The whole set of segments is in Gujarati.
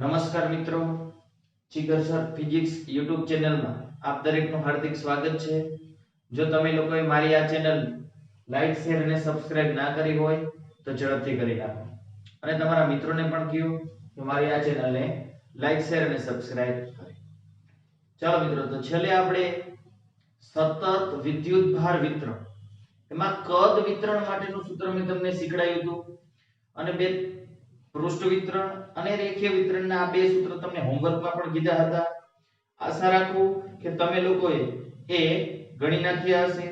નમસ્કાર મિત્રો, જીગર સર ફિઝિક્સ YouTube ચેનલમાં આપ દરેકનું હાર્દિક સ્વાગત છે. જો તમે લોકોએ મારી આ ચેનલ લાઈક, શેર અને સબસ્ક્રાઇબ ના કરી હોય તો ઝડપથી કરી નાખો અને તમારા મિત્રોને પણ કહો કે મારી આ ચેનલને લાઈક, શેર અને સબસ્ક્રાઇબ કરે. ચાલો મિત્રો, તો છેલ્લે આપણે સતત વિદ્યુતભાર વિતરણ એમાં કદ વિતરણ માટેનું સૂત્ર મેં તમને શીખવાડ્યું હતું અને બે પૃષ્ઠ વિતરણ અને રેખીય વિતરણના આ બે સૂત્ર તમને હોમવર્કમાં પણ કીધા હતા. આશા રાખું કે તમે લોકોએ એ ગણી નાખ્યા હશે.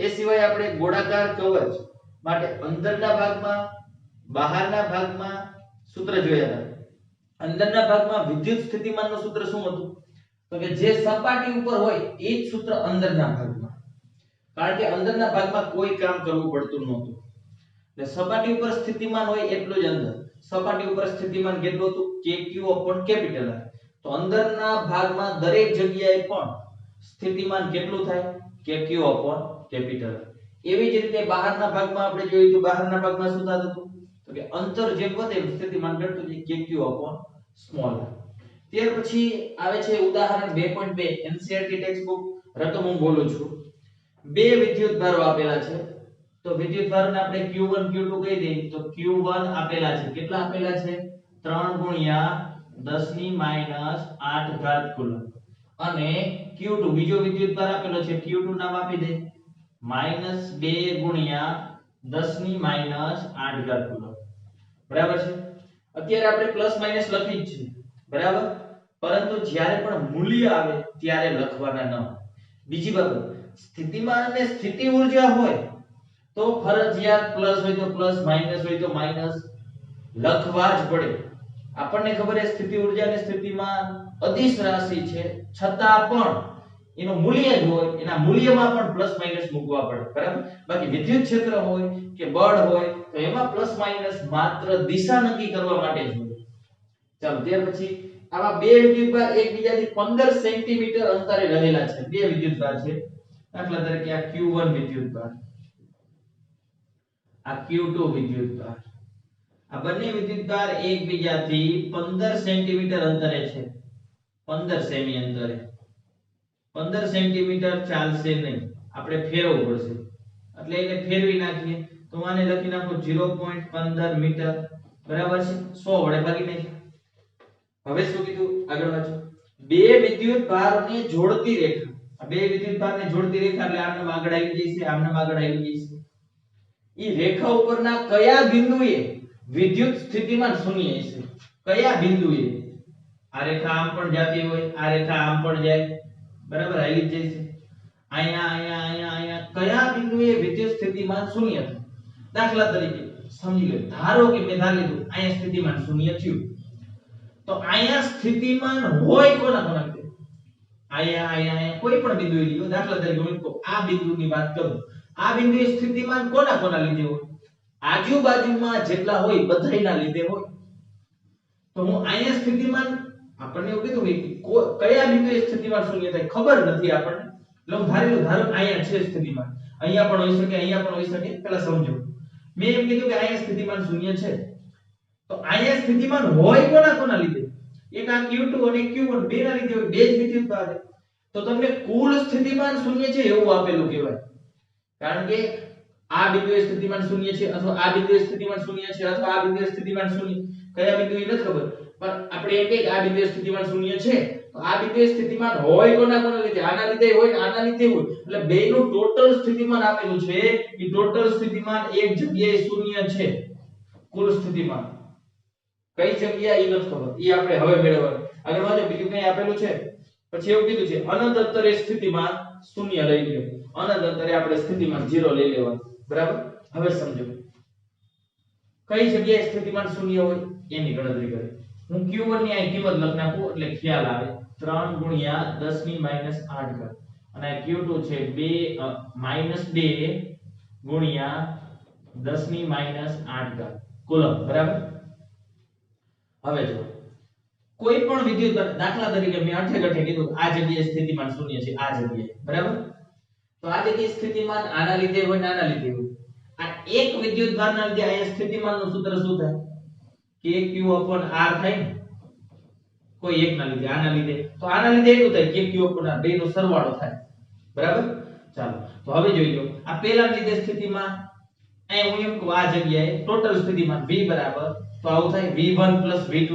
એ સિવાય આપણે ગોળાકાર કવચ માટે અંદરના ભાગમાં બહારના ભાગમાં સૂત્ર જોયા હતા. અંદરના ભાગમાં વિદ્યુત સ્થિતિમાનનું સૂત્ર શું હતું? તો કે જે સપાટી ઉપર હોય એ જ સૂત્ર અંદરના ભાગમાં, કારણ કે અંદરના ભાગમાં કોઈ કામ કરવું પડતું નહોતું. એટલે સપાટી ઉપર સ્થિતિમાન હોય એટલું જ અંદર. સપાટી ઉપર સ્થિતિમાન કેટલું હતું? kq/R. તો અંદરના ભાગમાં દરેક જગ્યાએ પણ સ્થિતિમાન કેટલું થાય? kq/R. એવી જ રીતે બહારના ભાગમાં આપણે જોયું તો બહારના ભાગમાં શું થતું હતું? તો કે અંતર જેમ વધે એમ સ્થિતિમાન ઘટતું જાય, kq/r. ત્યાર પછી આવે છે ઉદાહરણ 2.2 NCERT ટેક્સ્ટ બુક. રકમ હું બોલું છું. બે વિદ્યુતભારો આપેલા છે. તો વિદ્યુતભારોને આપણે Q1 Q2 કહી દઈએ. તો Q1 આપેલા છે. કેટલા આપેલા છે? 3 × 10⁻⁸ કુલમ. અને Q2 બીજો વિદ્યુતભાર આપેલો છે. Q2 નામ આપી દે -2 × 10⁻⁸ કુલમ. બરાબર છે. અત્યારે આપણે પ્લસ માઈનસ લખી જ છે, બરાબર, પરંતુ જ્યારે પણ મૂલ્ય આવે ત્યારે લખવાના ન. બીજી બાબત, સ્થિતિમાન અને સ્થિતિ ઊર્જા હોય તો ફરજિયાત પ્લસ હોય તો પ્લસ, માઈનસ હોય તો માઈનસ લખવા જ પડે. આપણને ખબર છે સ્થિતિ ઊર્જા અને સ્થિતિમાન અદિશ રાશિ છે, છતાં પણ એનું મૂલ્ય જ હોય, એના મૂલ્યમાં પણ પ્લસ માઈનસ મૂકવા પડે, બરાબર. બાકી વિદ્યુત ક્ષેત્ર હોય કે બળ હોય તો એમાં પ્લસ માઈનસ માત્ર દિશા નક્કી કરવા માટે જ હોય. ચાલો, ત્યાર પછી આવા બે વિદ્યુતભાર એકબીજાથી 15 સેન્ટીમીટર અંતરે રહેલા છે. બે વિદ્યુતભાર છે. દાખલા તરીકે આ Q1 વિદ્યુતભાર, આ Q2 વિદ્યુતભાર. આ બંને વિદ્યુતભાર એકબીજાથી 15 સેન્ટીમીટર અંતરે છે. 15 સેમી અંતરે. 15 સેન્ટીમીટર ચાલશે નહીં, આપણે ફેરવવું પડશે. એટલે એને ફેરવી નાખીએ તો આને લખી નાખો 0.15 મીટર. બરાબર છે. 100 વડે ભાગી નાખીએ. હવે શું કીધું? આગળ વાંચો. બે વિદ્યુતભારને જોડતી રેખા. આ બે વિદ્યુતભારને જોડતી રેખા એટલે આમને આગળ આવી જશે, આમને આગળ આવી જશે. ઈ રેખા ઉપરના કયા બિંદુએ વિદ્યુત સ્થિતિમાન શૂન્ય હશે? કયા બિંદુએ? આ રેખા આમ પણ જાતી હોય, આ રેખા આમ પણ જાય, બરાબર, આવી જ જશે. અહીંયા કયા બિંદુએ વિદ્યુત સ્થિતિમાન શૂન્ય થાય? દાખલા તરીકે સમજી લો, ધારો કે મેં ધારી લીધું અહીંયા સ્થિતિમાન શૂન્ય થયું. તો અહીંયા સ્થિતિમાન હોય કોના કોના લીધે? અહીંયા કોઈ પણ બિંદુએ લ્યો. દાખલા તરીકે હું તો આ બિંદુની વાત કરું. આ બિંદુએ સ્થિતિમાન કોના કોના લીધે હોય? આજુબાજુમાં જેટલા હોય બધાયના લીધે હોય. તો હું અહીંયા સ્થિતિમાન, આપણને એવું કીધું કે કયા બિંદુએ સ્થિતિમાન શૂન્ય થાય ખબર નથી આપણને. એટલે હું ધારો કે અહીંયા છે સ્થિતિમાન. અહીંયા પણ હોઈ શકે, અહીંયા પણ હોઈ શકે. પહેલા સમજો, મેં એમ કીધું કે અહીંયા સ્થિતિમાન શૂન્ય છે. તો અહીંયા સ્થિતિમાન હોય કોના કોના લીધે? એક આ Q2 અને Q1 બે ના લીધે હોય. બે જ વિદ્યુતભાર છે. તો તમને કુલ સ્થિતિમાન શૂન્ય છે એવું આપેલું કહેવાય. કારણ કે આ બિંદુએ સ્થિતિમાન શૂન્ય છે, અથવા આ બિંદુએ સ્થિતિમાન શૂન્ય છે, અથવા આ બિંદુએ સ્થિતિમાન શૂન્ય, કયા બિંદુએ નથી ખબર, પણ આપણે એમ કહીએ કે આ બિંદુએ સ્થિતિમાન શૂન્ય છે. તો આ બિંદુએ સ્થિતિમાન હોય કોના કોના લીધે? આના લીધે હોય ને આના લીધે હોય. એટલે બેયનું ટોટલ સ્થિતિમાન આપેલું છે. એ ટોટલ સ્થિતિમાન એક જગ્યાએ શૂન્ય છે. કુલ સ્થિતિમાન કઈ જગ્યાએ એ નથી ખબર, એ આપણે હવે મેળવવાનું. આગળ વાંચો, બીજું કઈ આપેલું છે. પછી એવું કીધું છે અનંત અંતરે સ્થિતિમાન શૂન્ય લઈ લ્યો. અનંત અંતરે આપણે સ્થિતિમાન 0 લઈ લેવાનું, બરાબર. હવે સમજો કઈ જગ્યાએ સ્થિતિમાન શૂન્ય હોય એની ગણતરી કરી. હું Q1 ની આ કિંમત લખ નાખું એટલે ખ્યાલ આવે. 3 × 10⁻⁸. અને Q2 છે 2 × 10⁻⁸ કુલમ, બરાબર. હવે જો કોઈ પણ વિદ્યુત, દાખલા તરીકે મેં અઠે ગઠે કીધું આ જગ્યાએ સ્થિતિમાન શૂન્ય છે, આ જગ્યાએ, બરાબર. તો આ જગ્યાએ સ્થિતિમાન આના લીધે હોય ને આના લીધે હોય. આ એક વિદ્યુતભારના લીધે અહીંયા સ્થિતિમાનનું સૂત્ર શું થાય? kq/r થાય ને. કોઈ એકના લીધે, આના લીધે, તો આના લીધે એટલું થાય કે q અપોન બે નો સરવાળો થાય, બરાબર. ચાલો તો હવે જોઈ લો આ પહેલા લીધે સ્થિતિમાં અહીં હું એમ કહું આ જગ્યાએ ટોટલ સ્થિતિમાન v બરાબર તો આવું થાય v1 v2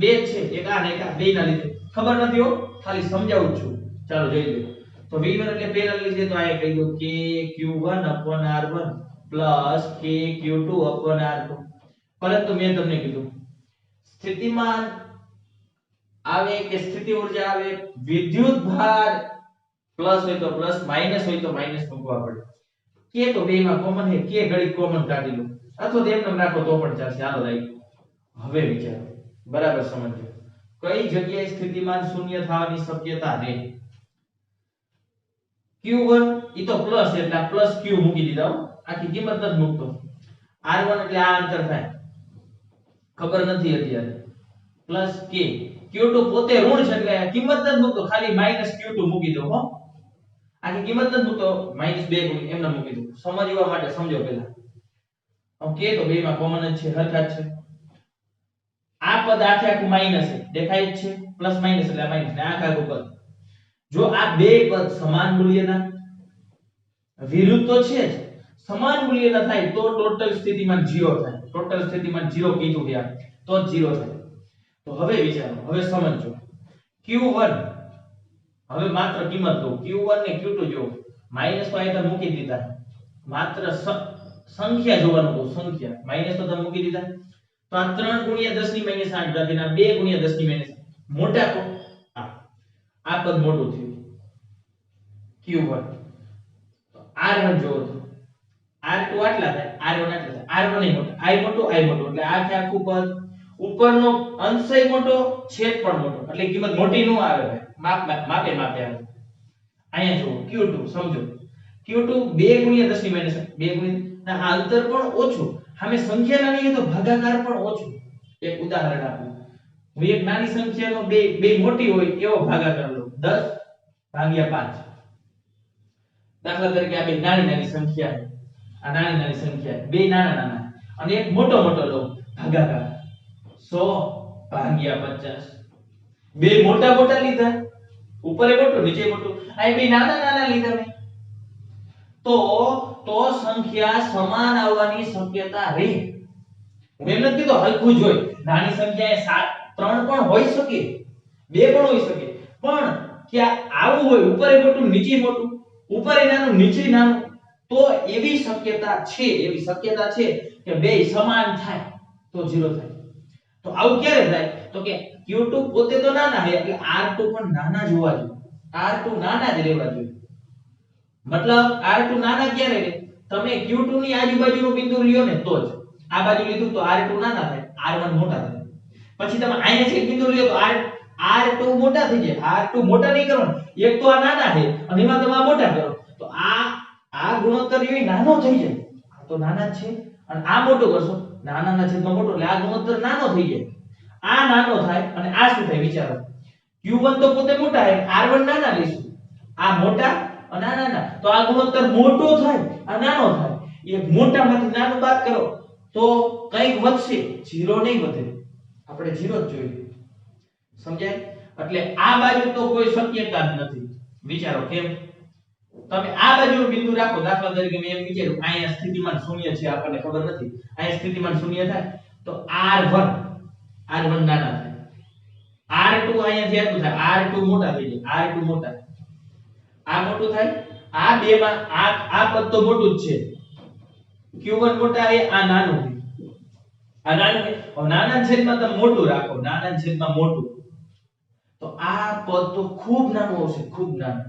બે છે એક આ ને એક આ બે ના લીધે ખબર નથી હો ખાલી સમજાવું છું. ચાલો જોઈ લો તો v1 એટલે પહેલા લીધે તો આ કહી દો કે q1 r1 k q2 r2 પરંતુ મેં તમને કીધું સ્થિતિમાન આવે કે સ્થિતિ ઊર્જા આવે વિદ્યુત ભાર પ્લસ હોય તો પ્લસ માઈનસ હોય તો માઈનસ મૂકવા પડે. કે તો બેમાં કોમન છે કે ઘડી કોમન કાઢી લો અથવા તો એમને રાખો તો પણ ચાલશે. હાલો રાઈટ હવે વિચારો બરાબર સમજો કઈ જગ્યાએ સ્થિતિમાન શૂન્ય થવાની શક્યતા રહે. q1 ઈ તો પ્લસ એટલે આ પ્લસ q મૂકી દીધા હો આખી કિંમત જ મૂકતો. r1 એટલે આ અંતર થાય ખબર નથી અત્યારે પ્લસ k q2 પોતે ઋણ છે એટલે કિંમત જ મૂકતો ખાલી માઈનસ q2 મૂકી દો હો આખી કિંમત જ મૂકતો -2 ગુણ્યા એમને મૂકી દો સમજવા માટે સમજો પહેલા. હવે k તો બેમાં કોમન જ છે હરખા જ છે. આ પદ આખે આખું માઈનસ છે દેખાય જ છે પ્લસ માઈનસ એટલે માઈનસ ને આખા આખું પદ જો આ બે પદ સમાન મૂલ્યના વિરુદ્ધ તો છે જ સમાન મૂલ્યના થાય તો ટોટલ સ્થિતિમાન 0 થાય. ટોટલ સ્થિતિમાન 0 કીધું કે તો જ 0 થાય. તો હવે વિચારો હવે સમજો q1 હવે માત્ર કિંમત લો q1 ને q2 જો માઈનસ તો આયતા મૂકી દીધા માત્ર સંખ્યા જોવાનું તો સંખ્યા માઈનસ તો તમે મૂકી દીધા તો આ 3 ગુણ્યા 10 ની માઈનસ 8 રાખીને 2 ગુણ્યા 10 ની માઈનસ મોટા કો આ પદ મોટું થયું q1 તો r1 જોવો તો r2 આટલા થાય r1 આટલા થાય r1 એ મોટો i મોટો એટલે આ કે આખું પદ ઉપરનો અંશય મોટો છેદ પણ મોટો એટલે કિંમત મોટી નો આવે ભાઈ માપે આવે. અહીંયા જુઓ q2 સમજો q2 2 ગુણ્યા 10 ની માઈનસ 2 ગુણ્યા આ અંતર પણ ઓછું સામે સંખ્યા નાની છે તો ભાગાકાર પણ ઓછું. એક ઉદાહરણ આપું હું એક નાની સંખ્યાનો બે મોટી હોય એવો ભાગાકાર લઉં 10 ભાગ્યા 5 દાખલા તરીકે આ બે નાની સંખ્યા છે આ નાની સંખ્યા બે નાના અને એક મોટો લઉં ભાગાકાર 100 ભાગ્યા 50 બે મોટા લીધા ઉપર એ મોટું નીચે મોટું આ બે નાના લીધા મેં તો સંખ્યા સમાન આવવાની શક્યતા રહે. હું એમ નથી કીધું હલકું જ હોય નાની સંખ્યા એ 3 પણ હોઈ શકે 2 પણ હોઈ શકે પણ કે આવું હોય ઉપર એ મોટું નીચે મોટું ઉપર એ નાનું નીચે નાનું તો એવી શક્યતા છે કે બે સમાન થાય તો 0 થાય. તો આવું ક્યારે થાય તો કે q2 પોતે તો નાના છે એટલે r2 પણ નાના જોવા જોઈએ r2 નાના જ રહેવા જોઈએ. મતલબ r2 નાના ક્યારે રહે તમે q2 ની આજુબાજુનું બિંદુ લ્યો ને તો જ આ બાજુ લીધું તો r2 નાના થાય r1 મોટા થાય. પછી તમે અહીંયા છે બિંદુ લ્યો તો r2 મોટા થઈ જાય r2 મોટા નહીં કરો એક તો આ નાના છે અને એમાં તમે આ મોટા કરો તો આ ગુણોત્તર એ નાનો થઈ જાય આ તો નાના જ છે અને આ મોટો કરશો નાનાના છેદમાં મોટો એટલે આ ગુણોત્તર નાનો થઈ જાય. આ નાનો થાય અને આ શું થાય વિચારો q1 તો પોતે મોટા છે r1 નાના લઈશું આ મોટા અને આ નાના તો આ ગુણોત્તર મોટો થાય આ નાનો થાય એક મોટામાંથી નાનું બાદ કરો તો કંઈક વધશે 0 નહીં વધે આપણે 0 જ જોઈએ સમજાય. એટલે આ બાજુ તો કોઈ શક્યતા જ નથી. વિચારો કેમ તમે આ બાજુનું બિંદુ રાખો દાખલા તરીકે મેં એમ વિચાર્યું અહીંયા સ્થિતિમાન શૂન્ય છે આપણને ખબર નથી અહીંયા સ્થિતિમાન શૂન્ય થાય તો r1 નાના થાય r2 અહીંયાથી આટલું થાય r2 મોટા થઈ જાય r2 મોટા આ મોટું થાય આ બેમાં આ પદ તો મોટું જ છે q1 મોટા છે આ નાનું છે આ નાનું છે હવે નાના છેદમાં તમે મોટું રાખો નાના છેદમાં મોટું તો આ પદ તો ખૂબ નાનું આવશે ખૂબ નાનું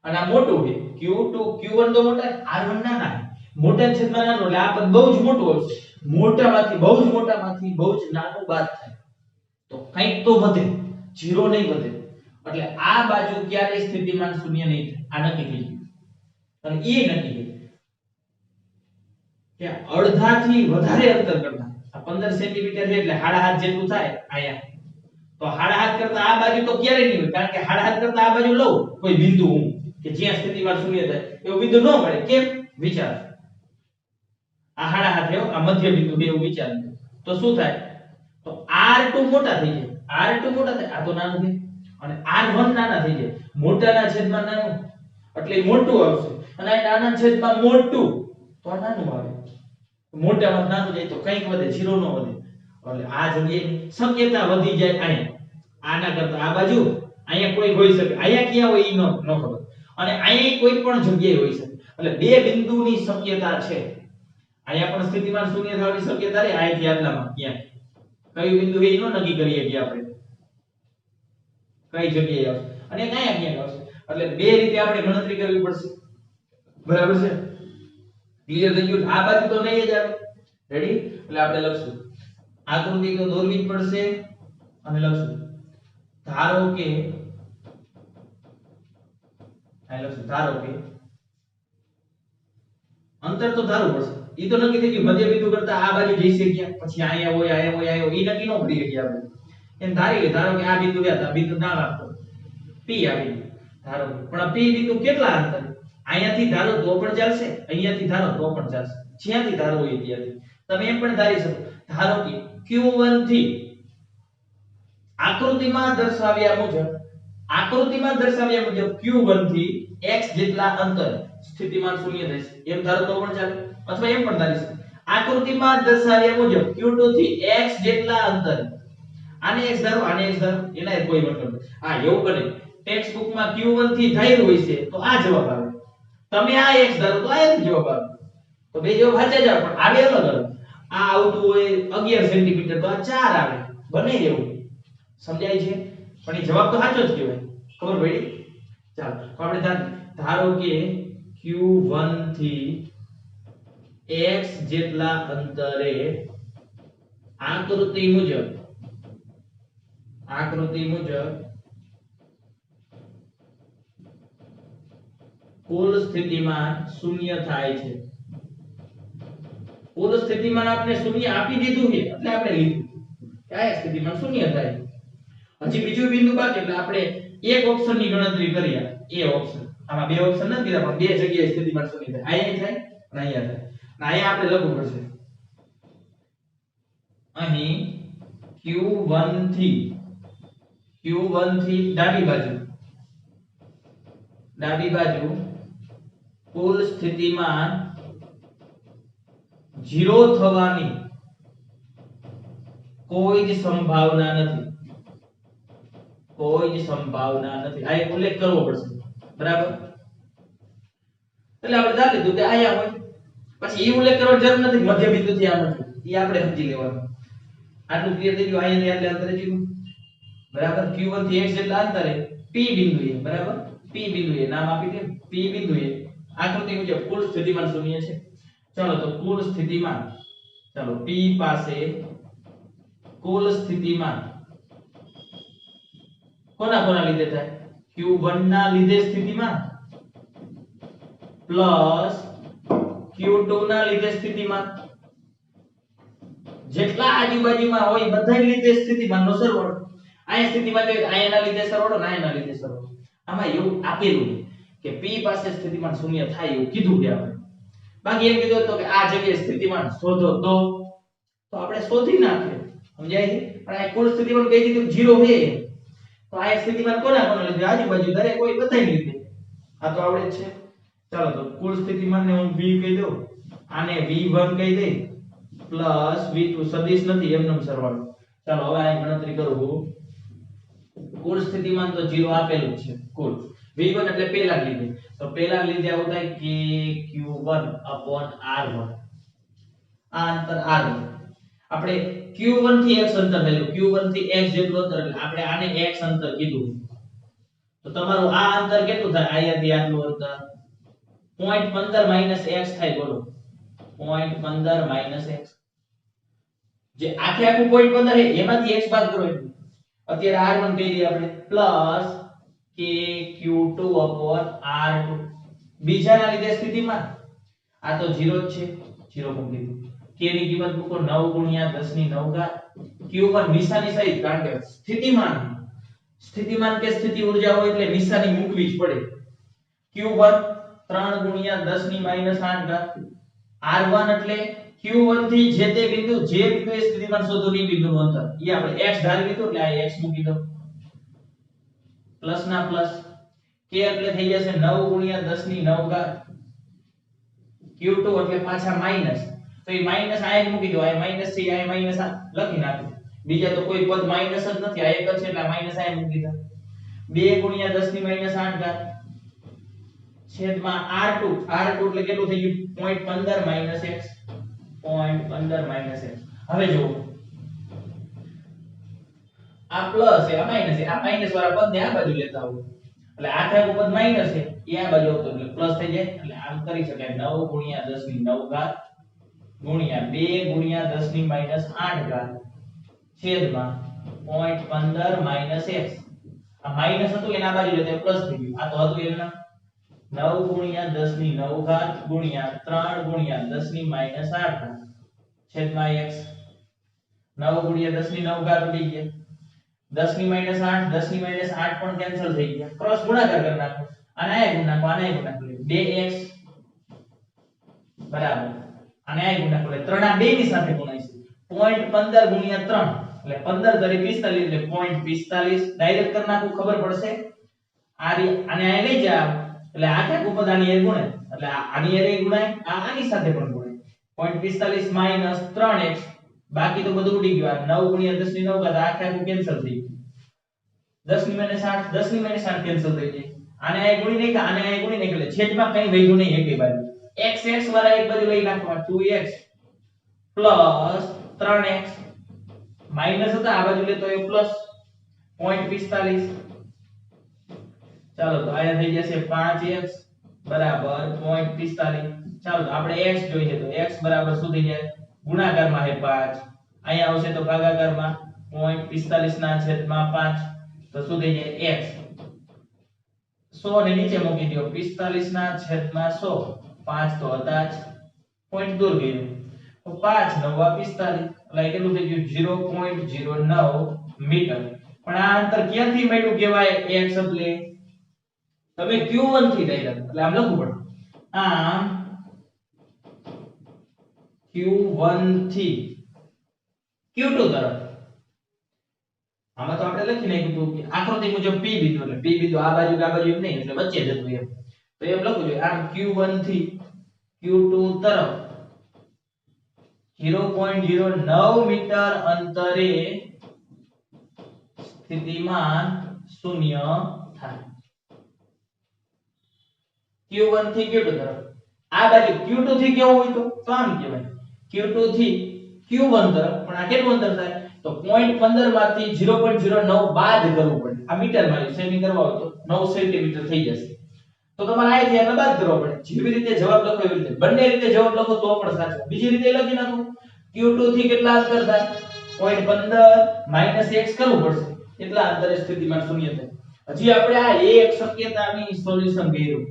અને આ મોટું છે q1 તો મોટા r1 નાના છે મોટા છેદમાં નાનું એટલે આ પદ બહુ જ મોટું આવશે મોટામાંથી બહુ જ મોટામાંથી બહુ જ નાનું બાદ થાય તો કંઈક તો વધે 0 નહીં વધે એટલે આ બાજુ ક્યારે સ્થિતિમાન શૂન્ય નહીં થાય આ નક્કી થઈ ગયું. અને એ નક્કી કે અડધાથી વધારે અંતર કરતા આ 15 સેન્ટીમીટર છે એટલે 7.5 જેટલું થાય આયા તો 7.5 કરતા આ બાજુ તો ક્યારે નહીં હોય કારણ કે 7.5 કરતા આ બાજુ લઉં કોઈ બિંદુ હું કે જ્યાં સ્થિતિમાન શૂન્ય થાય એવું બિંદુ ન મળે કેમ વિચાર આ 7.5 આ મધ્ય બિંદુ બે એવું વિચાર તો શું થાય તો R2 મોટા થઈ જાય, R2 મોટા થાય, આ તો નાનું છે અને R1 નાના થઈ જાય, મોટાના છેદમાં નાનું એટલે મોટું આવશે અને આ નાના છેદમાં મોટું તો આ નાનું આવે, મોટામાં નાનું જાય તો કંઈક વધે, 0 નો વધે, એટલે આ જગ્યાએ શક્યતા વધી જાય અહીંયા, આના કરતા આ બાજુ અહીંયા કોઈ હોઈ શકે, અહીંયા ક્યાં હોય ઈ ન ખબર, અને અહીંયા કોઈ પણ જગ્યાએ હોઈ શકે, એટલે બે બિંદુની શક્યતા છે, અહીંયા પણ સ્થિતિમાન શૂન્ય થવાની શક્યતા રે, અહીંથી આટલામાં ક્યાં કયું બિંદુ એ નો નક્કી કરીએ કે આપણે કઈ જગ્યાએ આવશે અને કયા ક્યાં આવશે, એટલે બે રીતે આપણે ગણતરી કરવી પડશે, બરાબર છે, ક્લિયર થઈ ગયું, આ બાજુ તો નહીં જ આવે, રેડી, એટલે આપણે લખશું આકૃતિ તો દોરવી જ પડશે અને લખશું ધારો કે અંતર તો ધારવું પડશે, ઈ તો નક્કી થઈ ગયું, મધ્ય બિંદુ કરતા આ બાજુ જઈ છે ક્યાં, પછી અહીંયા હોય ઈ નક્કી ન કરી શકીએ આપણે, એમ ધારી લે, ધારો કે આ બિંદુ વ્યાસ, આ બિંદુ નામ આપો P આવી ગયું, ધારો પણ આ P બિંદુ કેટલા અંતર, અહીંયાથી ધારો તો પણ ચાલશે, અહીંયાથી ધારો તો પણ ચાલશે, જ્યાંથી ધારો હોય ત્યાંથી, તમે એમ પણ ધારી શકો, ધારો કે Q1 થી આકૃતિમાં દર્શાવ્યા મુજબ Q1 થી x જેટલા અંતર સ્થિતિમાન શૂન્ય થશે, એમ ધારો તો પણ ચાલે, અથવા એમ પણ ધારી શકો આકૃતિમાં દર્શાવ્યા મુજબ Q2 થી x જેટલા અંતર, આને x ધારો આને x ધારો, એના કોઈ મતલબ નથી, હા એવું બને ટેક્સ્ટ બુકમાં Q1 થી ધાર્યું હોય છે તો આ જવાબ આવે, તમે આ x ધારો તો આ જવાબ આવે, તો બે જવાબ સાચા જ આવે, પણ આવે અલગ અલગ, આ આવતું હોય 11 સેન્ટીમીટર તો આ 4 આવે, બને એવું, સમજાય છે, પણ એ જવાબ તો સાચો જ કહેવાય, ખબર પડી, ચાલો તો આપણે ધારો કે Q1 થી x જેટલા અંતરે આકૃતિ મુજબ કુલ સ્થિતિમાન શૂન્ય થાય છે, કુલ સ્થિતિમાન આપણે શૂન્ય આપી દીધું છે એટલે આપણે લીધું કે આ સ્થિતિમાન શૂન્ય થાય, હજી બીજું બિંદુ બાકી, એટલે આપણે એક ઓપ્શન ની ગણતરી કરીએ, એ ઓપ્શન, આમાં બે ઓપ્શન નથી દીધા પણ બે જગ્યાએ સ્થિતિમાન શૂન્ય થાય, અહીંયા થાય અને અહીંયા થાય, અને અહીંયા આપણે લખવું પડશે અહીં Q1 થી ડાબી બાજુ કુલ સ્થિતિમાન 0 થવાની કોઈ જ સંભાવના નથી, આ એક ઉલ્લેખ કરવો પડશે, બરાબર, એટલે આપણે ધારી લીધું કે આયા હોય, પછી એ ઉલ્લેખ કરવાની જરૂર નથી મધ્ય બિંદુથી આ નથી, એ આપણે સમજી લેવાનું, આટલું ક્લિયર થઈ ગયું, અહીંયા એટલે અંતરે જીવું, બરાબર, Q1 થી x જેટલા અંતરે P બિંદુએ, બરાબર, P બિંદુએ નામ આપી દે, P બિંદુએ આકૃતિ મુજબ કુલ સ્થિતિમાન શૂન્ય છે, ચાલો તો કુલ સ્થિતિમાન, ચાલો P પાસે કુલ સ્થિતિમાન કોના લીધે થાય, Q1 ના લીધે સ્થિતિમાન પ્લસ Q2 ના લીધે સ્થિતિમાન, જેટલા આજુબાજુમાં હોય બધા લીધે સ્થિતિમાનનો સરવાળો, અહીંયા સ્થિતિમાન એટલે અહીંયાના લીધે સરવાળો ને અહીંયાના લીધે સરવાળો, આમાં એવું આપેલું છે કે P પાસે સ્થિતિમાન શૂન્ય થાય એવું કીધું કે આપણે, બાકી એમ કીધું તો કે આ જગ્યાએ સ્થિતિમાન શોધો તો આપણે શોધી નાખીએ, સમજાય છે, પણ આ કુલ સ્થિતિમાન કહી દીધું 0 છે, તો આ સ્થિતિમાન કોના લીધે, આજુબાજુ દરેક કોઈ બધાય લીધે, આ તો આવડે જ છે, ચાલો તો કુલ સ્થિતિમાનને હું V કહી દઉં, આને V1 કહી દઈ પ્લસ V2, સદિશ નથી એમનેમ સરવાળો, ચાલો હવે આ ગણતરી કરું, કુલ સ્થિતિમાન તો 0 આપેલું છે, કુલ V1 એટલે પહેલા લીધે, તો પહેલા લીધે આવું થાય કે Q1/R1, આ અંતર R1, આપણે Q1 થી x અંતર થયેલું, Q1 થી x જેટલું અંતર, એટલે આપણે આને x અંતર કીધું, તો તમારું આ અંતર કેટલું થાય, અહીંયાથી આટલું અંતર 0.15 x થાય, બોલો 0.15 x, જે આખે આખું 0.15 છે એમાંથી x બાદ કરો, એટલે અત્યારે R1 કહી દઈએ આપણે પ્લસ કે Q2/R2, બીજાના લીધે સ્થિતિમાન આ તો 0 જ છે, 0 મૂકી દીધું, k ની કિંમત મૂકો 9 × 10⁹, Q1 નિશાની સહિત, કારણ કે સ્થિતિમાન કે સ્થિતિ ઊર્જા હોય એટલે નિશાની મૂકવી જ પડે, Q1 3 × 10⁻8, R1 એટલે Q Q1 થી જે તે બિંદુ જે બિંદુએ સ્થિતિમાન શોધો ની બિંદુનું અંતર ઈ આપણે x ધારી લીધું એટલે આ x મૂકી દો પ્લસ ના પ્લસ k એટલે થઈ જશે 9 ગુણ્યા 10 ની 9 ઘાત Q2 એટલે પાછા માઈનસ તો એ માઈનસ આ મૂકી દો આ માઈનસ છે આ માઈનસ લખી નાખો બીજા તો કોઈ પદ માઈનસ જ નથી આ એક જ છે એટલે માઈનસ આ મૂકી દો 2 ગુણ્યા 10 ની માઈનસ 8 ઘાત છેદમાં r2 એટલે કેટલું થઈ ગયું 0.15 માઈનસ x 0.15 માઈનસ x હવે જો આ પ્લસ છે આ માઈનસ છે આ માઈનસ વાળા પદને આ બાજુ લેતા આવો એટલે આ થાય પદ માઈનસ છે એ આ બાજુ આવતો એટલે પ્લસ થઈ જાય એટલે આમ કરી શકાય 9 ગુણ્યા 10 ની 9 ઘાત ગુણ્યા 2 ગુણ્યા 10 ની માઈનસ 8 ઘાત છેદમાં 0.15 માઈનસ x આ માઈનસ હતું એના બાજુ લેતા પ્લસ થઈ ગયું આ તો હતું એના 9 ગુણ્યા 10 ની 9 ઘાત ગુણ્યા 3 ગુણ્યા 10 ની માઈનસ 8 ઘાત છેદમાં x 9 ગુણ્યા 10 ની 9 ઘાત ઉડી ગયા 10 ની માઈનસ 8 10 ની માઈનસ 8 પણ કેન્સલ થઈ ગયા ક્રોસ ગુણાકાર કરી નાખો અને આ ગુણ નાખો આને ગુણ નાખો 2x બરાબર અને આ ગુણ નાખો 3 આ 2 ની સાથે ગુણાઈશું 0.15 ગુણ્યા 3 એટલે 15 તરી 45 એટલે 0.45 ડાયરેક્ટ કરી નાખો ખબર પડશે આને આ લઈ જાવ એટલે આ કે પદ આની એ ગુણે એટલે આની એ ગુણાય આની સાથે પણ ગુણાય 0.45 માઈનસ 3x બાકી તો બધું ઉડી ગયું 9 ગુણ્યા 10 ની 9 ઘાત આખે આખું કેન્સલ થઈ ગયું 10 ની માઈનસ 8 10 ની માઈનસ 8 કેન્સલ થઈ જાય આને આ ગુણી નાખ આને આ ગુણી નાખ એટલે છેદમાં કઈ વધ્યું નહીં એકે બાજુ x વાળા એક બાજુ લઈ નાખવા 2x 3x માઈનસ હતા આ બાજુ લેતો એ પ્લસ 0.45 ચાલો તો આયા થઈ જશે 5x બરાબર 0.45 ચાલો તો આપણે x જોઈએ તો x બરાબર શું થઈ જાય ગુણાકારમાં છે 5 અહીંયા આવશે તો ભાગાકારમાં 0.45 ના છેદમાં 5 તો શું થઈ જાય x 100 ને નીચે મૂકી દો 45 ના છેદમાં 100 5 તો હતા જ પોઈન્ટ દૂર ગયો તો 5 9 45 એટલે કેટલું થઈ ગયું 0.09 મીટર પણ આ અંતર ક્યાંથી મળ્યું કહેવાય x એટલે તમે q1 થી ડાયરેક્ટ એટલે આમ લખવું પડે આમ q1 થી q2 તરફ આમાં તો આપણે લખી નાખ્યું કે આકૃતિ મુજબ p બિંદુ એટલે p બિંદુ આ બાજુ એમ નહીં એટલે વચ્ચે જતું એમ તો એમ લખવું જોઈએ આમ q1 થી q2 તરફ 0.09 મીટર અંતરે સ્થિતિમાન શૂન્ય થાય q1 થી q2 તરફ આ બાજુ q2 થી કેવું હોય તો આમ કહેવાય q2 થી q1 તરફ પણ આ કેટલું અંતર થાય તો 0.15 માંથી 0.09 બાદ કરવું પડે આ મીટરમાં સેમી કરવા હોય તો 9 સેન્ટીમીટર થઈ જશે તો તમારે આ ધ્યાન બાદ કરવો પડે જેવી રીતે જવાબ લખો એવી રીતે બંને રીતે જવાબ લખો તો પણ સાચો બીજી રીતે લખી નાખો q2 થી કેટલા અંતર થાય 0.15 - x કરવું પડશે એટલા અંતરે સ્થિતિમાન શૂન્ય થાય હજી આપણે આ એક શક્યતાની સોલ્યુશન કર્યું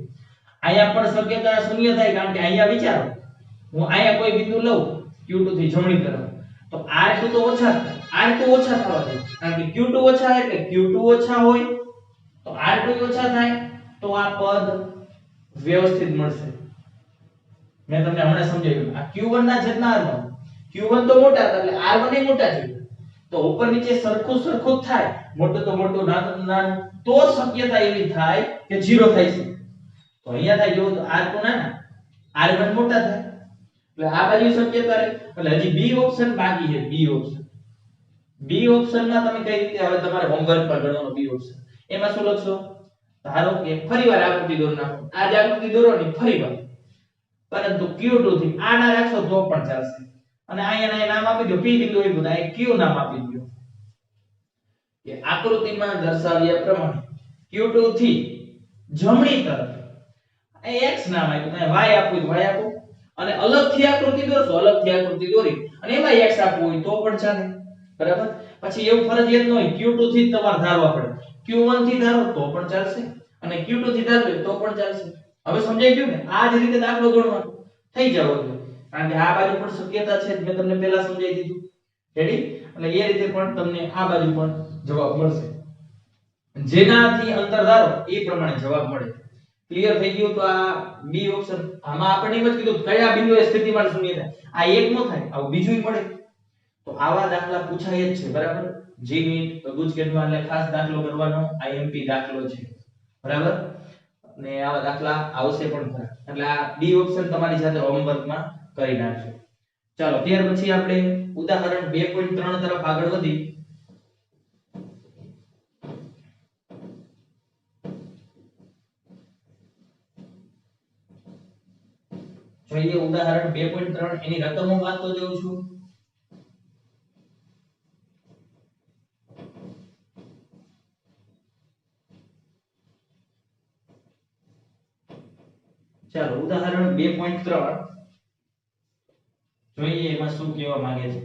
અહીંયા પણ શક્યતા શૂન્ય થાય કારણ કે અહીંયા વિચારો હું અહીંયા કોઈ બિંદુ લઉં q2 થી જમણી તરફ તો r2 તો ઓછા થાય r2 ઓછા થવા દે કારણ કે q2 ઓછા એટલે q2 ઓછા હોય તો r2 ઓછા થાય તો આ પદ વ્યવસ્થિત મળશે મેં તમને હમણાં સમજાવ્યું આ q1 ના છેદમાં r1 q1 તો મોટા હતા એટલે r1 એ મોટા છે તો ઉપર નીચે સરખું થાય મોટું તો મોટું નાનું તો શક્યતા એવી થાય કે 0 થાય છે તો અહીંયા થાય જો તો r2 નાના r1 મોટા થાય એટલે આ બાજુ શક્યતા રહે એટલે હજી b ઓપ્શન બાકી છે b ઓપ્શનમાં તમે કઈ રીતે હવે તમારે હોમવર્ક પર ગણવાનો b ઓપ્શન એમાં શું લખશો ધારો કે ફરીવાર આકૃતિ દોર નાખો આ જ આકૃતિ દોરો ને ફરીવાર પરંતુ q2 થી આ ના રાખશો તો પણ ચાલશે અને અહીંયા નામ આપી દો p બિંદુ એ બધા q નામ આપી દો કે આકૃતિમાં દર્શાવ્યા પ્રમાણે q2 થી જમણી તરફ x નામ આપ્યું અને y આપ્યું y આપો અને અલગથી આકૃતિ દોરશો અલગથી આકૃતિ દોરી અને એમાં x આપવું હોય તો પણ ચાલે બરાબર પછી એવું ફરજિયાત ન હોય q2 થી તમારે ધારવા પડે q1 થી ધારો તો પણ ચાલશે અને q2 થી ધારો તો પણ ચાલશે હવે સમજાઈ ગયું ને આ જ રીતે દાખલો ગણવાનો થઈ જાવ કારણ કે આ બાજુ પણ શક્યતા છે મેં તમને પહેલા સમજાવી દીધું રેડી એટલે એ રીતે પણ તમને આ બાજુ પણ જવાબ મળશે જેનાથી અંતર ધારો એ પ્રમાણે જવાબ મળે ક્લિયર થઈ ગયું તો આ બી ઓપ્શન આમાં આપણે એમ જ કીધું કયા બિંદુએ સ્થિતિમાન શૂન્ય થાય આ એક નો થાય, આવું બીજું મળે. તો આવા દાખલા પૂછાય જ છે, બરાબર. જી નીટ ગુજકેટમાં એટલે ખાસ દાખલો કરવાનો, આઈએમપી દાખલો છે, બરાબર. અને આવા દાખલા આવશે પણ ખરા, એટલે આ ડી ઓપ્શન તમારી સાથે હોમવર્કમાં કરી નાખજો. ચાલો ત્યાર પછી આપણે ઉદાહરણ 2.3 તરફ આગળ વધી. જોઈએ ઉદાહરણ 2.3 એની રકમો વાંચતો જાઉં છું. ચાલો ઉદાહરણ 2.3 જોઈએ એમાં શું કહેવા માંગે છે.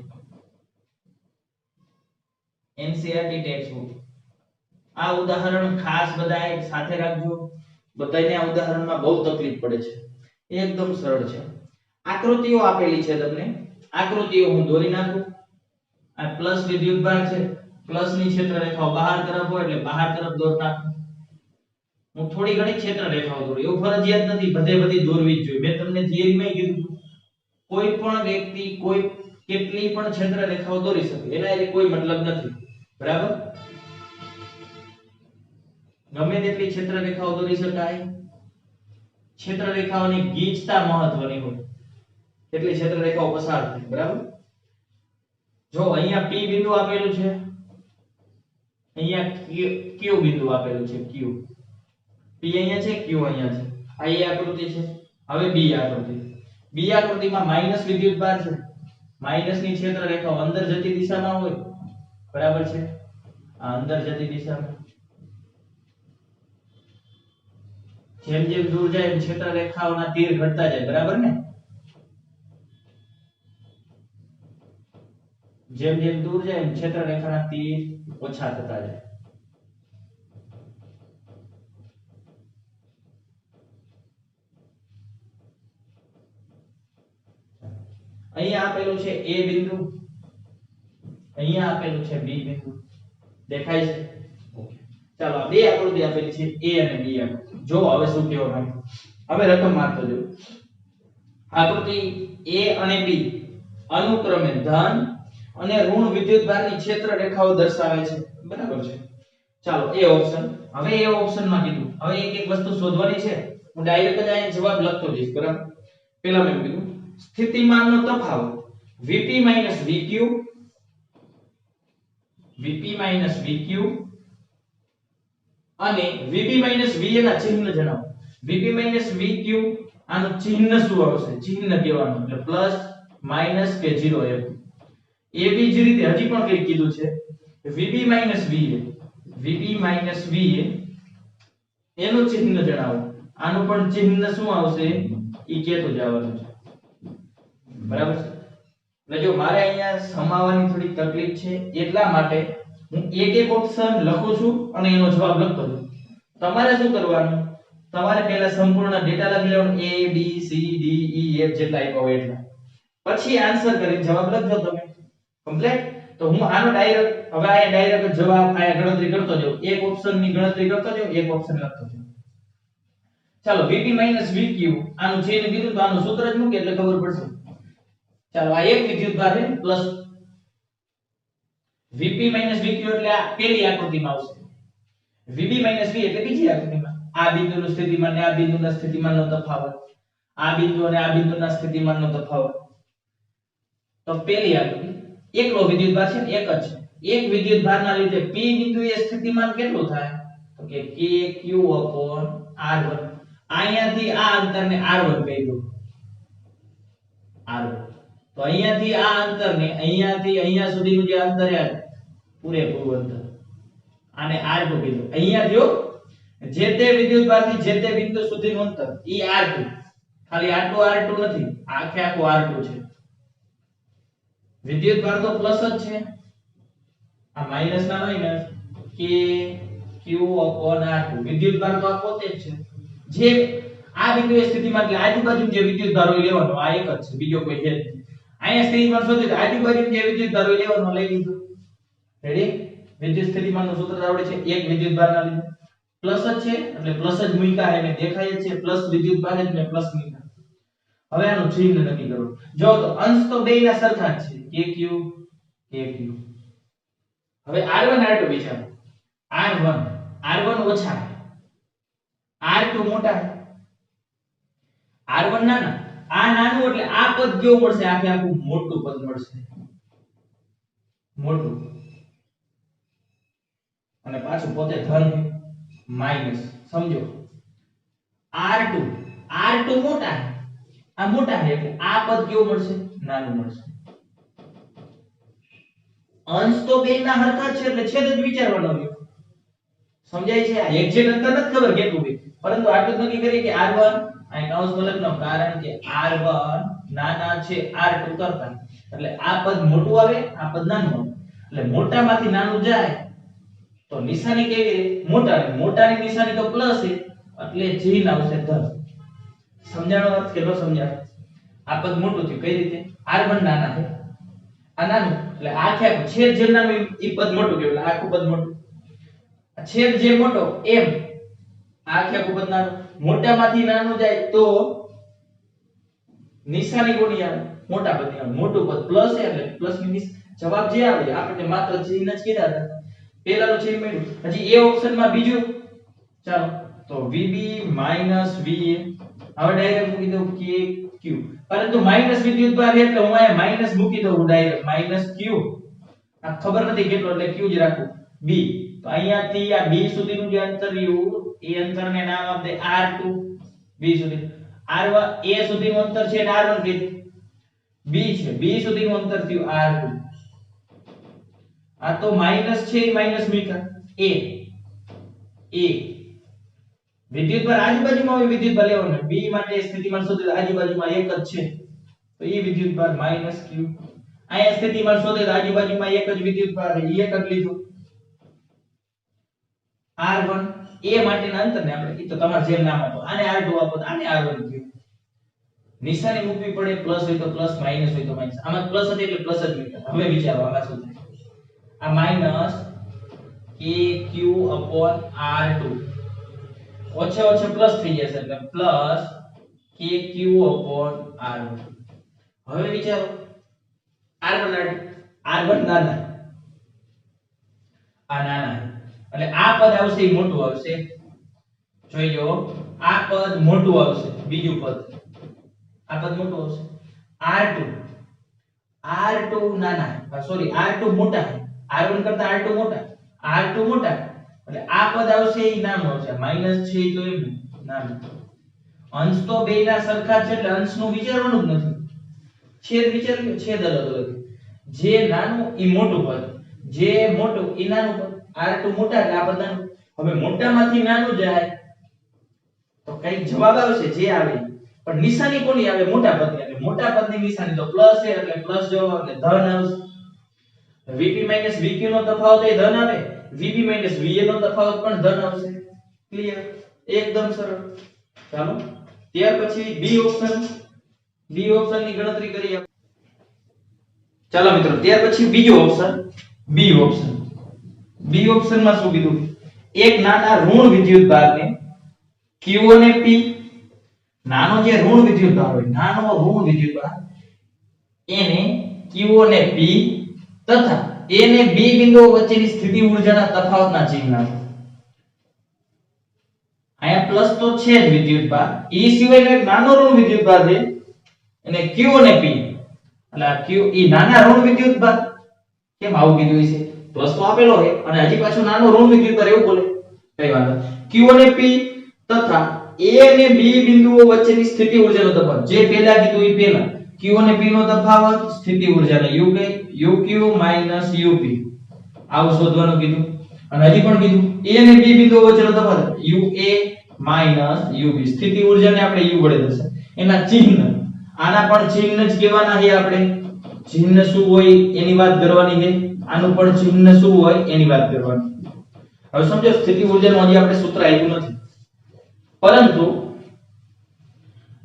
NCERT text book. આ ઉદાહરણ ખાસ બધાએ સાથે રાખજો. બધાને આ ઉદાહરણમાં બહુ તકલીફ પડે છે. એકદમ સરળ છે. આકૃતિઓ આપેલી છે તમને. આકૃતિઓ હું દોરી નાખું. આ પ્લસ વિદ્યુતભાર છે. પ્લસ ની ક્ષેત્ર રેખાઓ બહાર તરફ હોય એટલે બહાર તરફ દોર નાખું. હું થોડી ઘણી ક્ષેત્ર રેખાઓ દોરું, એવું ફરજિયાત નથી બધી દોરવી જ જોઈએ. મેં તમને થિયરીમાં કીધું કોઈ પણ વ્યક્તિ કોઈ કેટલી પણ ક્ષેત્ર રેખાઓ દોરી શકે, એના એ કોઈ મતલબ નથી, બરાબર. ગમે તેટલી ક્ષેત્ર રેખાઓ દોરી શકાય. ક્ષેત્ર રેખાઓની ગીચતા મહત્વની હોય, એટલી ક્ષેત્ર રેખાઓ પસાર થાય, બરાબર. જો અહીંયા P બિંદુ આપેલું છે, અહીંયા Q બિંદુ આપેલું છે, Q. P અહીંયા છે, Q અહીંયા છે. આ એ આકૃતિ છે. હવે B આકૃતિ. B આકૃતિમાં માઈનસ વિદ્યુતભાર છે. માઈનસ ની ક્ષેત્ર રેખાઓ અંદર જતી દિશામાં હોય, બરાબર છે. આ અંદર જતી દિશામાં. જેમ જેમ દૂર જાય એમ ક્ષેત્ર રેખાઓના તીર ઘટતા જાય, બરાબર ને. જેમ જેમ દૂર જાય એમ ક્ષેત્ર રેખાના તીર ઓછા થતા જાય. અહીંયા આપેલું છે A બિંદુ, અહીંયા આપેલું છે B બિંદુ. દેખાય છે? ઓકે. ચાલો આ બે આકૃતિ આપેલી છે A અને B આકૃતિ. જો હવે શું કહેવા માંગે. હવે રકમ મારતો જો. આકૃતિ A અને B અનુક્રમે ધન અને ઋણ વિદ્યુતભારની ક્ષેત્ર રેખાઓ દર્શાવે છે, બરાબર છે. ચાલો A ઓપ્શન. હવે A ઓપ્શનમાં કીધું. હવે એક એક વસ્તુ શોધવાની છે. હું ડાયરેક્ટ જ અહીં જવાબ લખતો જઈશ, બરાબર. પહેલા મેં કીધું સ્થિતિમાનનો તફાવત Vp Vq Vq અને Vp Va ના ચિહ્ન જણાવો. Vp Vq આનું ચિહ્ન શું આવશે? ચિહ્ન કહેવાનું એટલે પ્લસ માઈનસ કે 0 એમ. એવી જ રીતે હજી પણ કંઈક કીધું છે Vp Va એનું ચિહ્ન જણાવો. આનું પણ ચિહ્ન શું આવશે ઈ કહેતો જવાનું છે, બરાબર છે. એટલે જો મારે અહીંયા સમાવવાની થોડી તકલીફ છે, એટલા માટે હું એક એક ઓપ્શન લખું છું અને એનો જવાબ લખતો છું. તમારે શું કરવાનું? તમારે પહેલા સંપૂર્ણ ડેટા લખી લેવાનો, A B C D E F જેટલા આપ્યા હોય એટલા. પછી આન્સર કરીને જવાબ લખજો તમે. કમ્પ્લીટ. તો હું આનો ડાયરેક્ટ હવે આ ડાયરેક્ટ જવાબ આ ગણતરી કરતો જાઉં. એક ઓપ્શનની ગણતરી કરતો જાઉં, એક ઓપ્શન લખતો જાઉં. ચાલો Vp Vq આનું ચિહ્ન કીધું તો આનું સૂત્ર જ મૂકે એટલે ખબર પડશે. ચાલો આ એક વિદ્યુતભાર છે પ્લસ Vp Vq એટલે આ પહેલી આકૃતિમાં આવશે. Vp V એટલે બીજી આકૃતિમાં. આ બિંદુનું સ્થિતિમાન અને આ બિંદુના સ્થિતિમાનનો તફાવત. આ બિંદુ અને આ બિંદુના સ્થિતિમાનનો તફાવત. તો પહેલી આકૃતિ એકલો વિદ્યુતભાર છે ને, એક જ છે. એક વિદ્યુતભારના લીધે P બિંદુએ સ્થિતિમાન કેટલું થાય? તો કે kq/r1. અહીંયાથી આ અંતરને r1 કહી દો. r1. તો અહીંયાથી આ અંતરને અહીંયાથી અહીંયા સુધીનું જે અંતર છે પૂરેપૂરું અંતર, આને r2 કીધું. અહીંયાથી જે તે વિદ્યુતભારથી જે તે બિંદુ સુધીનું અંતર ઈ r2. ખાલી આટલું r2 નથી, આખે આખું r2 છે. વિદ્યુતભાર તો પ્લસ જ છે. આ માઈનસ ના માઈનસ kq/r2. વિદ્યુતભાર તો આ પોતે જ છે. જે આ બિંદુએ સ્થિતિમાન એટલે આજુબાજુ જે વિદ્યુતભાર હોય લેવાનો, આ એક જ છે, બીજો કોઈ છે નહીં. અહીંયા સ્થિતિમાન શોધ્યું, આજુબાજુ જે વિદ્યુતભાર હોય લેવાનો, લઈ લીધું. રેડી? વિદ્યુત સ્થિતિમાનનું સૂત્ર આવડે છે. એક વિદ્યુતભારના લીધે પ્લસ જ છે એટલે પ્લસ જ મૂક્યા, એને દેખાય છે પ્લસ વિદ્યુતભાર જ મેં પ્લસ મૂક્યા. હવે આનું ચિહ્ન નક્કી કરો. જો તો અંશ તો બેયના સરખા જ છે, kq kq. હવે r1 r2 વિચારો. r1 ઓછા છે, r2 મોટા છે. r1 નાના, આ નાનું એટલે આ પદ કેવું મળશે? આખે આખું મોટું પદ મળશે, મોટું. અને પાછું પોતે ધન માઈનસ. સમજો r2 મોટા છે, આ મોટા છે એટલે આ પદ કેવું મળશે? નાનું મળશે. અંશ તો બેયના હરખા છે એટલે છેદ જ વિચારવાનો છે. સમજાય છે? આ એક્ઝેક્ટ અંતર નથી ખબર કેટલું છે, પરંતુ આટલું જ નક્કી કરીએ કે r1 આ કૌંસ લખનો, કારણ કે r1 નાના છે r2 કરતા, એટલે આ પદ મોટું આવે, આ પદ નાનું આવે. એટલે મોટામાંથી નાનું જાય તો નિશાની કેવી રહે? મોટાની. મોટાની નિશાની તો પ્લસ છે એટલે ચિહ્ન આવશે ધન. સમજાણો અર્થ કે ન સમજાણો? આ પદ મોટું થયું કઈ રીતે? r1 નાના છે, આ નાનું, એટલે આખે આખું છેદ જે નાનું એ પદ મોટું કહેવાય, એટલે આખું પદ મોટું. છેદ જે મોટો એમ આખે આખું પદ નાનું. મોટામાંથી નાનું જાય તો નિશાની કોની આવે? મોટા પદની આવે. મોટું પદ પ્લસ છે એટલે પ્લસ ની જવાબ જે આવે આપણે માત્ર ચિહ્ન જ કીધા હતા. પહેલાનું ચિહ્ન મળ્યું. હજી એ ઓપ્શનમાં બીજું, ચાલો તો VB VA. હવે ડાયરેક્ટ મૂકી દઉં KQ, પરંતુ માઈનસ વિદ્યુતભાર એટલે હું અહીંયા માઈનસ મૂકી દઉં ડાયરેક્ટ -Q. આ ખબર નથી કેટલો એટલે Q જ રાખું. B તો અહીંયાથી આ B સુધીનું જે અંતર રહ્યું એ અંતરને નામ આપે R2. B સુધી R1 A સુધીનું અંતર છે એટલે R1 કીધું. B છે, B સુધીનું અંતર થયું R2. આ તો માઈનસ છે, માઈનસ મૂક્યા. A વિદ્યુતભાર આજુબાજુમાં હોય વિદ્યુતભાર લેવાનો. B માટે સ્થિતિમાન શોધે આજુબાજુમાં એક જ છે તો એ વિદ્યુતભાર -Q. અહીંયા સ્થિતિમાન શોધે આજુબાજુમાં એક જ વિદ્યુતભાર છે, એક જ લીધું. R1 A માટેના અંતરને આપણે ઈ તો તમારે જેમ નામ આપો, આને R2 આપો તો આને R1 કહો. નિશાની મૂકવી પડે, પ્લસ હોય તો પ્લસ, માઈનસ હોય તો માઈનસ. આમાં પ્લસ હતી એટલે પ્લસ જ મૂક્યા. હવે વિચારો આમાં શું થાય? આ માઈનસ KQ/R2 ઓછે ઓછે પ્લસ થઈ જશે એટલે પ્લસ KQ/R1. હવે વિચારો R1 નાના, આ નાના એટલે આ પદ આવશે એ મોટું આવશે. જોઈ લો, આ પદ મોટું આવશે, બીજું પદ આ પદ મોટું આવશે. R2 નાના, સોરી R2 મોટા, R1 કરતા R2 મોટા, એટલે આ પદ આવશે એ નાનું આવશે. માઈનસ છે તો એમ નાનું. અંશ તો બેયના સરખા છે એટલે અંશનું વિચારવાનું જ નથી. છેદ વિચાર્યું, છેદ અલગ અલગ. જે નાનું ઈ મોટું પદ, જે મોટું ઈ નાનું પદ. R2 મોટા એટલે આ પદ નાનું. હવે મોટામાંથી નાનું જાય તો કઈ જવાબ આવશે જે આવે, પણ નિશાની કોની આવે? મોટા પદની આવે. મોટા પદની નિશાની તો પ્લસ છે એટલે પ્લસ જવાબ એટલે ધન આવશે. VP VQ નો તફાવત એ ધન આવે, VB VA નો તફાવત પણ ધન આવશે. ક્લિયર? એકદમ સરળ. ચાલો ત્યાર પછી B ઓપ્શનની ગણતરી કરીએ. ચાલો મિત્રો, ત્યાર પછી બીજો ઓપ્શન B ઓપ્શનમાં શું કીધું? એક નાના ઋણ વિદ્યુતભારને Q અને P, નાનો જે ઋણ વિદ્યુતભાર હોય, નાનો ઋણ વિદ્યુતભાર એને Q અને P તથા A ને B બિંદુઓ વચ્ચેની સ્થિતિ ઊર્જાના તફાવતના ચિહ્ન આપો. અહીંયા પ્લસ તો છે જ વિદ્યુતભાર, એ સિવાયનો એક નાનો ઋણ વિદ્યુતભાર છે અને Q અને P, એટલે આ Q ઈ નાના ઋણ વિદ્યુતભાર. કેમ આવું કીધું છે? પ્લસ તો આપેલો છે અને હજી પાછું નાનો ઋણ વિદ્યુતભાર એવું બોલે, કઈ વાંધો. Q અને P તથા A અને B બિંદુઓ વચ્ચેની સ્થિતિ ઊર્જાનો તફાવત, જે પહેલા કીધું એ પહેલા. Q અને P નો તફાવત, સ્થિતિ ઊર્જાનો UQ UP આવું શોધવાનું કીધું. અને હજી પણ કીધું A અને B બિંદુઓ વચ્ચેનો તફાવત UA UB, સ્થિતિ ઊર્જાને આપણે U વડે દર્શાવીએ. એના ચિહ્ન, આના પણ ચિહ્ન જ કહેવાના છે આપણે. ચિહ્ન શું હોય એની વાત કરવાની છે, આનું પણ ચિહ્ન શું હોય એની વાત કરવાની. હવે સમજો, સ્થિતિ ઊર્જાનું હજી આપણે સૂત્ર આપ્યું નથી, પરંતુ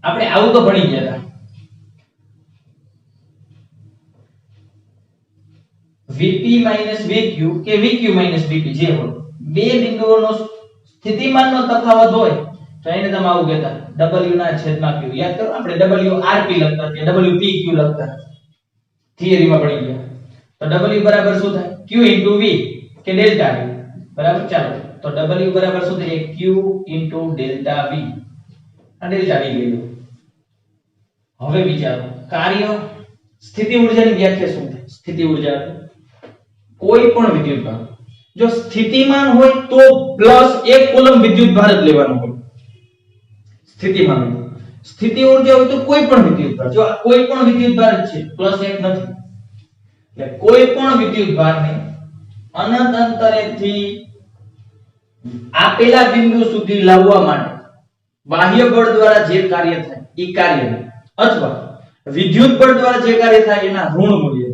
આપણે આવું તો ભણી ગયા હતા. VP VQ કે VQ VP જે હોય, બે બિંદુઓનો સ્થિતિમાનનો તફાવત હોય તો એને તમે આવું કહેતા w ના છેદમાં q. યાદ કરો આપણે w rp લખતા કે w pq લખતા, થિયરીમાં પડી ગયા. તો w બરાબર શું થાય? q v કે ડેલ્ટા v. બરાબર. ચાલો તો w બરાબર શું થાય? q delta v. આ ડેલ્ટા v લઈ લો. હવે વિચારો કાર્ય સ્થિતિ ઊર્જાની વ્યાખ્યા શું થાય? સ્થિતિ ઊર્જા કોઈ પણ વિદ્યુતભાર જો સ્થિતિમાન હોય તો પ્લસ 1 કુલમ વિદ્યુતભાર જ લેવાનો હોય. સ્થિતિમાન હોય. સ્થિતિ ઊર્જા હોય તો કોઈ પણ વિદ્યુતભાર, જો કોઈ પણ વિદ્યુતભાર જ છે, પ્લસ 1 નથી. એટલે કોઈ પણ વિદ્યુતભારને અનંત અંતરેથી આપેલા બિંદુ સુધી લાવવા માટે બાહ્ય બળ દ્વારા જે કાર્ય થાય એ કાર્યને, અથવા વિદ્યુત બળ દ્વારા જે કાર્ય થાય એના ઋણ મૂલ્ય,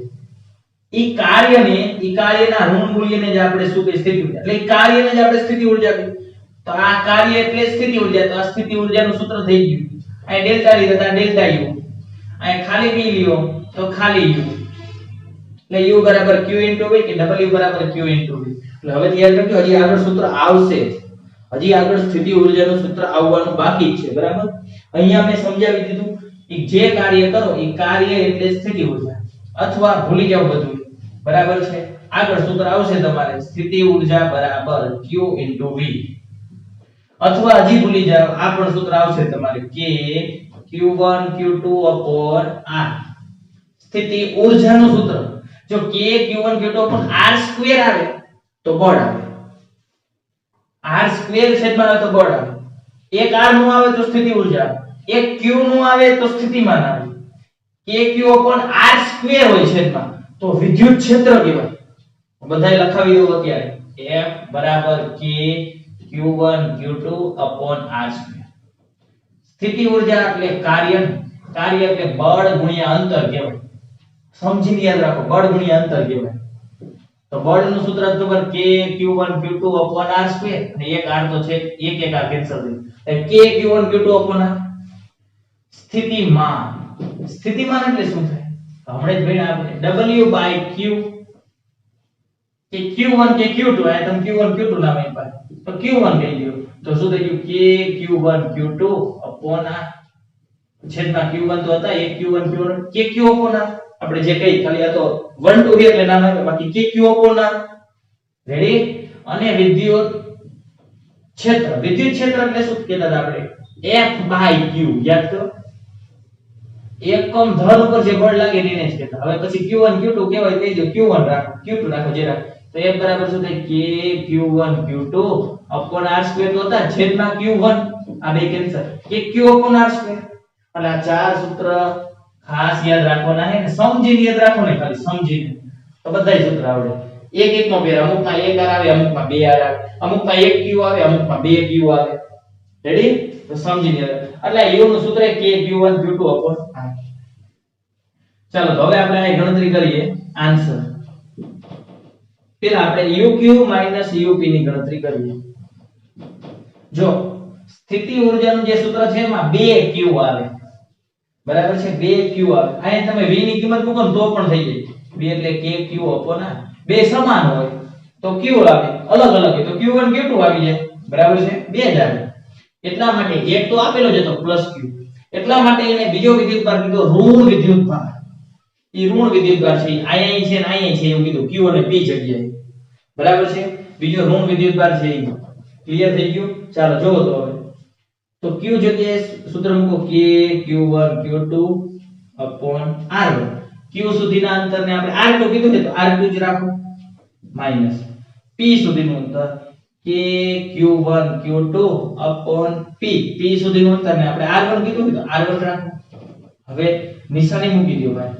ઈ કાર્યના ઋણ મૂલ્યને જ આપણે શું કહીએ? સ્થિતિ ઊર્જા. એટલે ઈ કાર્યને જ આપણે સ્થિતિ ઊર્જા કહીએ. તો આ કાર્ય એટલે સ્થિતિ ઊર્જા. તો આ સ્થિતિ ઊર્જાનું સૂત્ર થઈ ગયું. આ ડેલ્ટા લીધા તો ડેલ્ટા યુ, આ ખાલી v લ્યો તો ખાલી u. એટલે u બરાબર q v કે w બરાબર q v. એટલે હવે યાદ રાખજો, હજી આગળ સૂત્ર આવશે. હજી આગળ સ્થિતિ ઊર્જાનું સૂત્ર આવવાનું બાકી છે. બરાબર. અહીંયા મેં સમજાવી દીધું કે જે કાર્ય કરો એ કાર્ય એટલે સ્થિતિ ઊર્જા, અથવા ભૂલી જાવ બધું. બરાબર છે. આગળ સૂત્ર આવશે તમારે સ્થિતિ ઊર્જા બરાબર q v, અથવા હજી ભૂલી જાવ આ પણ સૂત્ર આવશે તમારે કે q1 q2 r. સ્થિતિ ઊર્જાનું સૂત્ર જો k q1 q2 r² આવે તો બળ આવે. r² છેદમાં આવે તો બળ આવે. એક r નું આવે તો સ્થિતિ ઊર્જા આવે, એક q નું આવે તો સ્થિતિમાન આવે. k q r² હોય છેદમાં તો વિદ્યુત ક્ષેત્ર કહેવાય. બધાય લખાવી દો અત્યારે. F બરાબર k q1 q2 r². સ્થિતિ ઊર્જા એટલે કાર્ય એટલે બળ ગુણ્યા અંતર કહેવાય. સમજીને યાદ રાખો, બળ ગુણ્યા અંતર કહેવાય. તો બળનું સૂત્ર ખબર k q1 q2 r² અને એક r તો છે, એક r કેન્સલ થઈ. k q1 q2 r. સ્થિતિમાન એટલે શું થાય? હમણે જ ભણ્યા આપણે w/q કે q1 કે q2. આ તમે q1 q2 નામ આપ્યા તો q1 કહી દો તો શું થઈ ગયું? k q1 q2 r છેદમાં q1 તો હતા, એક q1 q1 k q r. આપણે જે કહી ખાલી આ તો 1 2 એટલે નામ આપ્યા, બાકી k q r. રેડી. અને વિદ્યુત ક્ષેત્ર એટલે શું કહેતા આપણે? F/q. યાદ કરો, એકમ ધન ઉપર જે બળ લાગે એને જ કહેતા. હવે પછી q1 q2 કહેવાય તે જો q1 રાખો, q2 રાખો જે રાખો. તો F બરાબર શું થાય? k q1 q2 r² તો હતા છેદમાં q1. આ બે કેન્સલ. k q r². એટલે આ ચાર સૂત્ર ખાસ યાદ રાખવાના છે ને, સમજીને યાદ રાખો ને, ખાલી સમજીને તો બધાય સૂત્ર આવડે. એક નો ફેર, અમુકમાં 1 r આવે, અમુકમાં 2 r આવે, અમુકમાં 1 q આવે, અમુકમાં 2 q આવે. રેડી? તો સમજીને એટલે u નું સૂત્ર k q1 q2 r. ચાલો તો હવે આપણે આ ગણતરી કરીએ આન્સર. પેલા આપણે uq up ની ગણતરી કરીએ. જો સ્થિતિ ઊર્જાનું જે સૂત્ર છે એમાં 2q આવે. બરાબર છે? 2q આવે. અહીં તમે v ની કિંમત મૂકો તો પણ થઈ જાય. 2 એટલે k q r. બે સમાન હોય તો q આવે, અલગ હોય તો q1 q2 આવી જાય. બરાબર છે? બે જ આવે. એટલા માટે એક તો આપેલો જ હતો +q. એટલા માટે એને બીજો વિદ્યુતભાર કીધો ઋણ વિદ્યુતભાર. ઈ ઋણ વિદ્યુતભાર છે, અહીં છે ને અહીં છે એવું કીધું, q અને p જગ્યાએ. બરાબર છે? બીજો ઋણ વિદ્યુતભાર છે. ક્લિયર થઈ ગયું? ચાલો જોવો તો હવે. તો q જગ્યાએ સૂત્ર મૂકો k q1 q2 r1. q સુધીના અંતરને આપણે r2 કીધું છે તો r2 જ રાખો માઈનસ p સુધીનું અંતર k q1 q2 p. p સુધીનું અંતરને આપણે r1 કીધું છે તો r1 રાખો. હવે નિશાની મૂકી દો ભાઈ.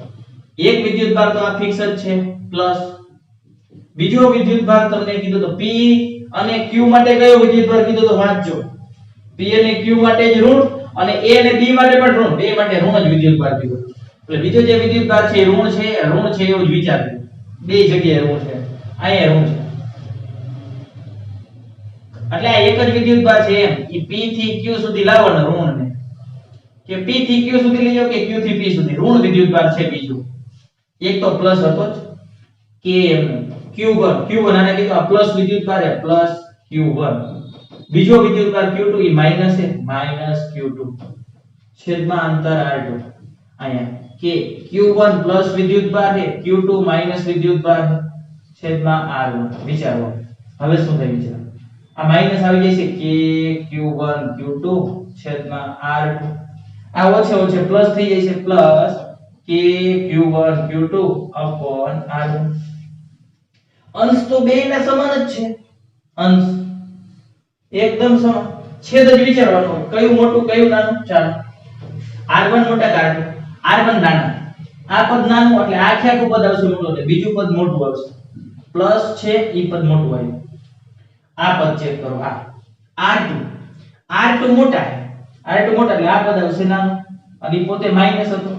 એક વિદ્યુતભાર તો આ ફિક્સ જ છે પ્લસ. બીજો વિદ્યુતભાર તમને કીધું તો p અને q માટે કયો વિદ્યુતભાર કીધું તો વાંચજો. p અને q માટે જ ઋણ અને a અને b માટે પણ ઋણ. બે માટે ઋણ જ વિદ્યુતભાર કીધું. એટલે બીજો જે વિદ્યુતભાર છે ઋણ છે એવું જ વિચારજો. બે જગ્યાએ ઋણ છે, અહીંયા ઋણ છે. એટલે આ એક જ વિદ્યુતભાર છે એમ. ઈ p થી q સુધી લાવવાનો ઋણને. કે p થી q સુધી લઈ જાઓ કે q થી p સુધી ઋણ વિદ્યુતભાર છે બીજું. એક તો પ્લસ હતો જ કે q1 આને કીધું આ પ્લસ વિદ્યુતભાર છે +q1. બીજો વિદ્યુતભાર Q2 એ માઈનસ છે, માઈનસ Q2 છેદમાં અંતર R2 અહીંયા કે Q1 પ્લસ વિદ્યુતભાર છે, Q2 માઈનસ વિદ્યુતભાર છેદમાં R1 વિચારો હવે શું થાય વિચારો આ માઈનસ આવી જાય છે કે Q1 Q2 છેદમાં R2 આ ઓછે ઓછે પ્લસ થઈ જાય છે પ્લસ કે Q1 Q2 upon R1 અંશ તો બેયના સમાન જ છે અંશ એકદમ સમાન છેદ જ વિચારવાનો કયું મોટું કયું નાનું ચાલો R1 મોટા કે R1 નાના આ પદ નાનું એટલે આખે આખું પદ આવશે મોટું એટલે બીજું પદ મોટું આવશે પ્લસ છે ઈ પદ મોટું આવ્યું આ પદ ચેક કરો આ R2 મોટા એટલે આ પદ આવશે નાનું અને ઈ પોતે માઈનસ હતું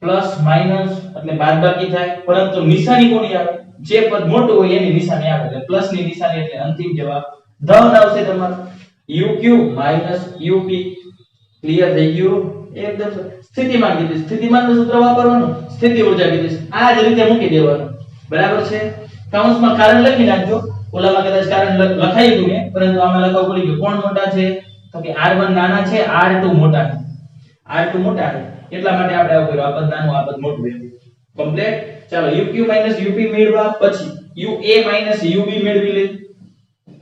પ્લસ માઈનસ એટલે બાદબાકી થાય પરંતુ નિશાની કોની આવે જે પદ મોટું હોય એની નિશાની આવે એટલે પ્લસ ની નિશાની એટલે અંતિમ જવાબ ધન આવશે તમારો UQ UP ક્લિયર થઈ ગયું એકદમ સ્થિતિમાન કીધું સ્થિતિમાનનું સૂત્ર વાપરવાનું સ્થિતિ ઊર્જા કીધું આ જ રીતે મૂકી દેવાનું બરાબર છે કૌંસમાં કારણ લખી નાખજો ઓલામાં કદાચ કારણ લખાઈ ગયું ને પરંતુ આમાં લખવું પડી ગયું કોણ મોટા છે તો કે R1 નાના છે R2 મોટા છે R2 મોટા છે એટલા માટે આપણે આવું કર્યું આ પદ નાનું આ પદ મોટું છે કમ્પ્લીટ ચાલો UQ UP મેળવવા પછી UA UB મેળવી લે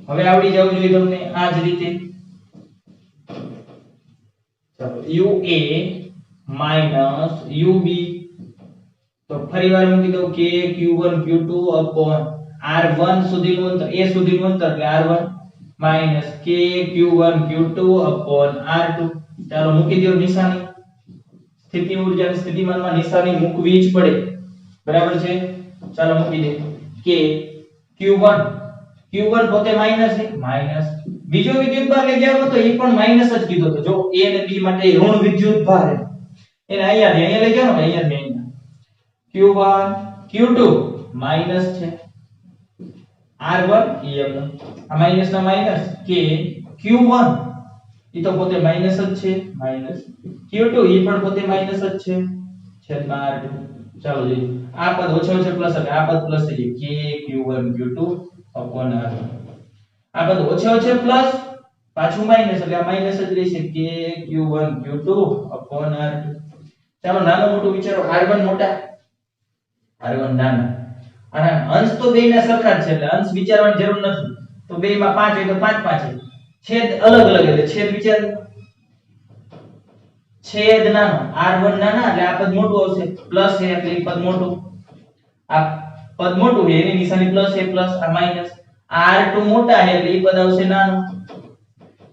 હવે આવડી જવું જોઈએ તમને આ જ રીતે ચાલો UA UB તો ફરીવાર મૂકી દઉં કે Q1 Q2 upon R1 સુધીનું અંતર A સુધીનું અંતર એટલે R1 minus K Q1 Q2 upon R2 ચાલો મૂકી દો નિશાની સ્થિતિ ઊર્જા સ્થિતિમાનમાં નિશાની મૂકવી જ પડે બરાબર છે ચાલો મૂકી દે કે Q1 પોતે માઈનસ છે માઈનસ બીજો વિદ્યુતભાર લઈ જાવ તો એ પણ માઈનસ જ કીધો તો જો A અને B માટે ઋણ વિદ્યુતભાર એને અહીંયા લઈ જાવ ને અહીંયા Q1 Q2 માઈનસ છે R1 આ માઈનસ ના માઈનસ કે Q1 ઈ તો પોતે માઈનસ જ છે માઈનસ Q2 ઈ પણ પોતે માઈનસ જ છે છેદમાં R2 ચાલો જોઈએ આ પદ ઓછો ઓછો પ્લસ એટલે આ પદ પ્લસ થઈ જાય કે Q1 Q2 upon R1 આ પદ ઓછો ઓછો પ્લસ પાછું માઈનસ એટલે આ માઈનસ જ રહેશે કે Q1 Q2 upon R2 ચાલો નાનું મોટું વિચારો R1 મોટા R1 નાના અને અંશ તો બેયના સરખા જ છે એટલે અંશ વિચારવાની જરૂર નથી તો બેયમાં 5 હોય તો 5 5 છે છેદ અલગ અલગ એટલે છેદ વિચાર છેદ નાનો R1 નાના એટલે આ પદ મોટું આવશે પ્લસ છે એટલે ઈ પદ મોટું આ પદ મોટું છે એની નિશાની પ્લસ છે પ્લસ આ માઈનસ R2 મોટા છે એટલે ઈ પદ આવશે નાનું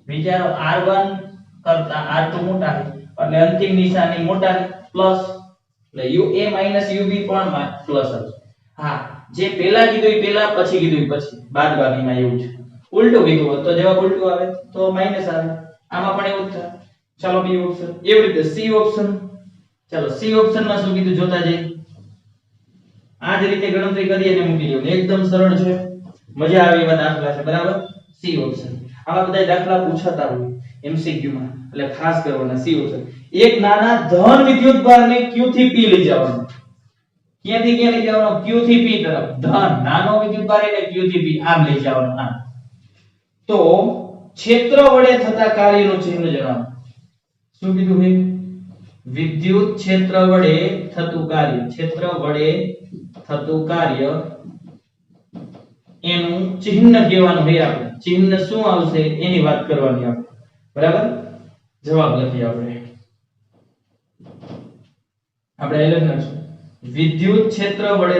વિચારો R1 કરતા R2 મોટા છે એટલે અંતિમ નિશાની મોટા છે પ્લસ એટલે UA UB પણ પ્લસ આવશે હા જે પહેલા કીધું એ પહેલા પછી કીધું એ પછી બાદબાકીમાં એવું છે ઉલટું કીધું હોત તો જવાબ ઉલટું આવે તો માઈનસ આવે આમાં પણ એવું જ થાય ચાલો બી ઓપ્શન એવી રીતે સી ઓપ્શન ચાલો સી ઓપ્શન માં શું કીધું જોતા જઈએ આ જ રીતે ગણતરી કરી અને મૂકી દેવું એકદમ સરળ છે મજા આવે એવા દાખલા છે બરાબર સી ઓપ્શન આવા બધા દાખલા પૂછાતા હોય એમસીક્યુ માં એટલે ખાસ કરવાના સી ઓપ્શન એક નાના ધન વિદ્યુતભારને Q થી P લઈ જવાનો ક્યાંથી ક્યાં લઈ જવાનો Q થી P તરફ ધન નાનો વિદ્યુતભાર એને Q થી P આમ લઈ જવાનો આ તો ક્ષેત્ર વડે થતા કાર્યનું ચિહ્ન જણાવો શું કીધું છે વિદ્યુત ક્ષેત્ર વડે થતું કાર્ય એનું ચિહ્ન કહેવાનું છે આપણે ચિહ્ન શું આવશે એની વાત કરવાની આપણે બરાબર જવાબ લખીએ આપણે લખીશું વિદ્યુત ક્ષેત્ર વડે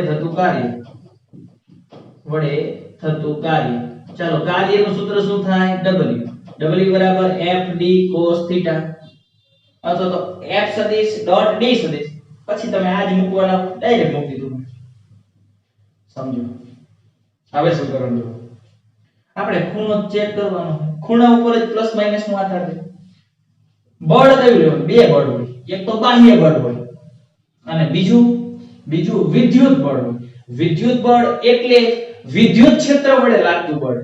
થતું કાર્ય ચાલો કાર્યનું સૂત્ર શું થાય W બરાબર FD cos θ અથવા તો F સદિશ ડોટ D સદિશ પછી તમે આ જ મૂકવાના ડાયરેક્ટ મૂકી દીધું સમજો હવે શું કરવાનું આપણે ખૂણો ચેક કરવાનો ખૂણા ઉપર જ પ્લસ માઈનસ નો આધાર છે બળ કયું લેવું બે બળ હોય એક તો બાહ્ય બળ હોય અને બીજું વિદ્યુત બળ હોય વિદ્યુત બળ એટલે વિદ્યુત ક્ષેત્ર વડે લાગતું બળ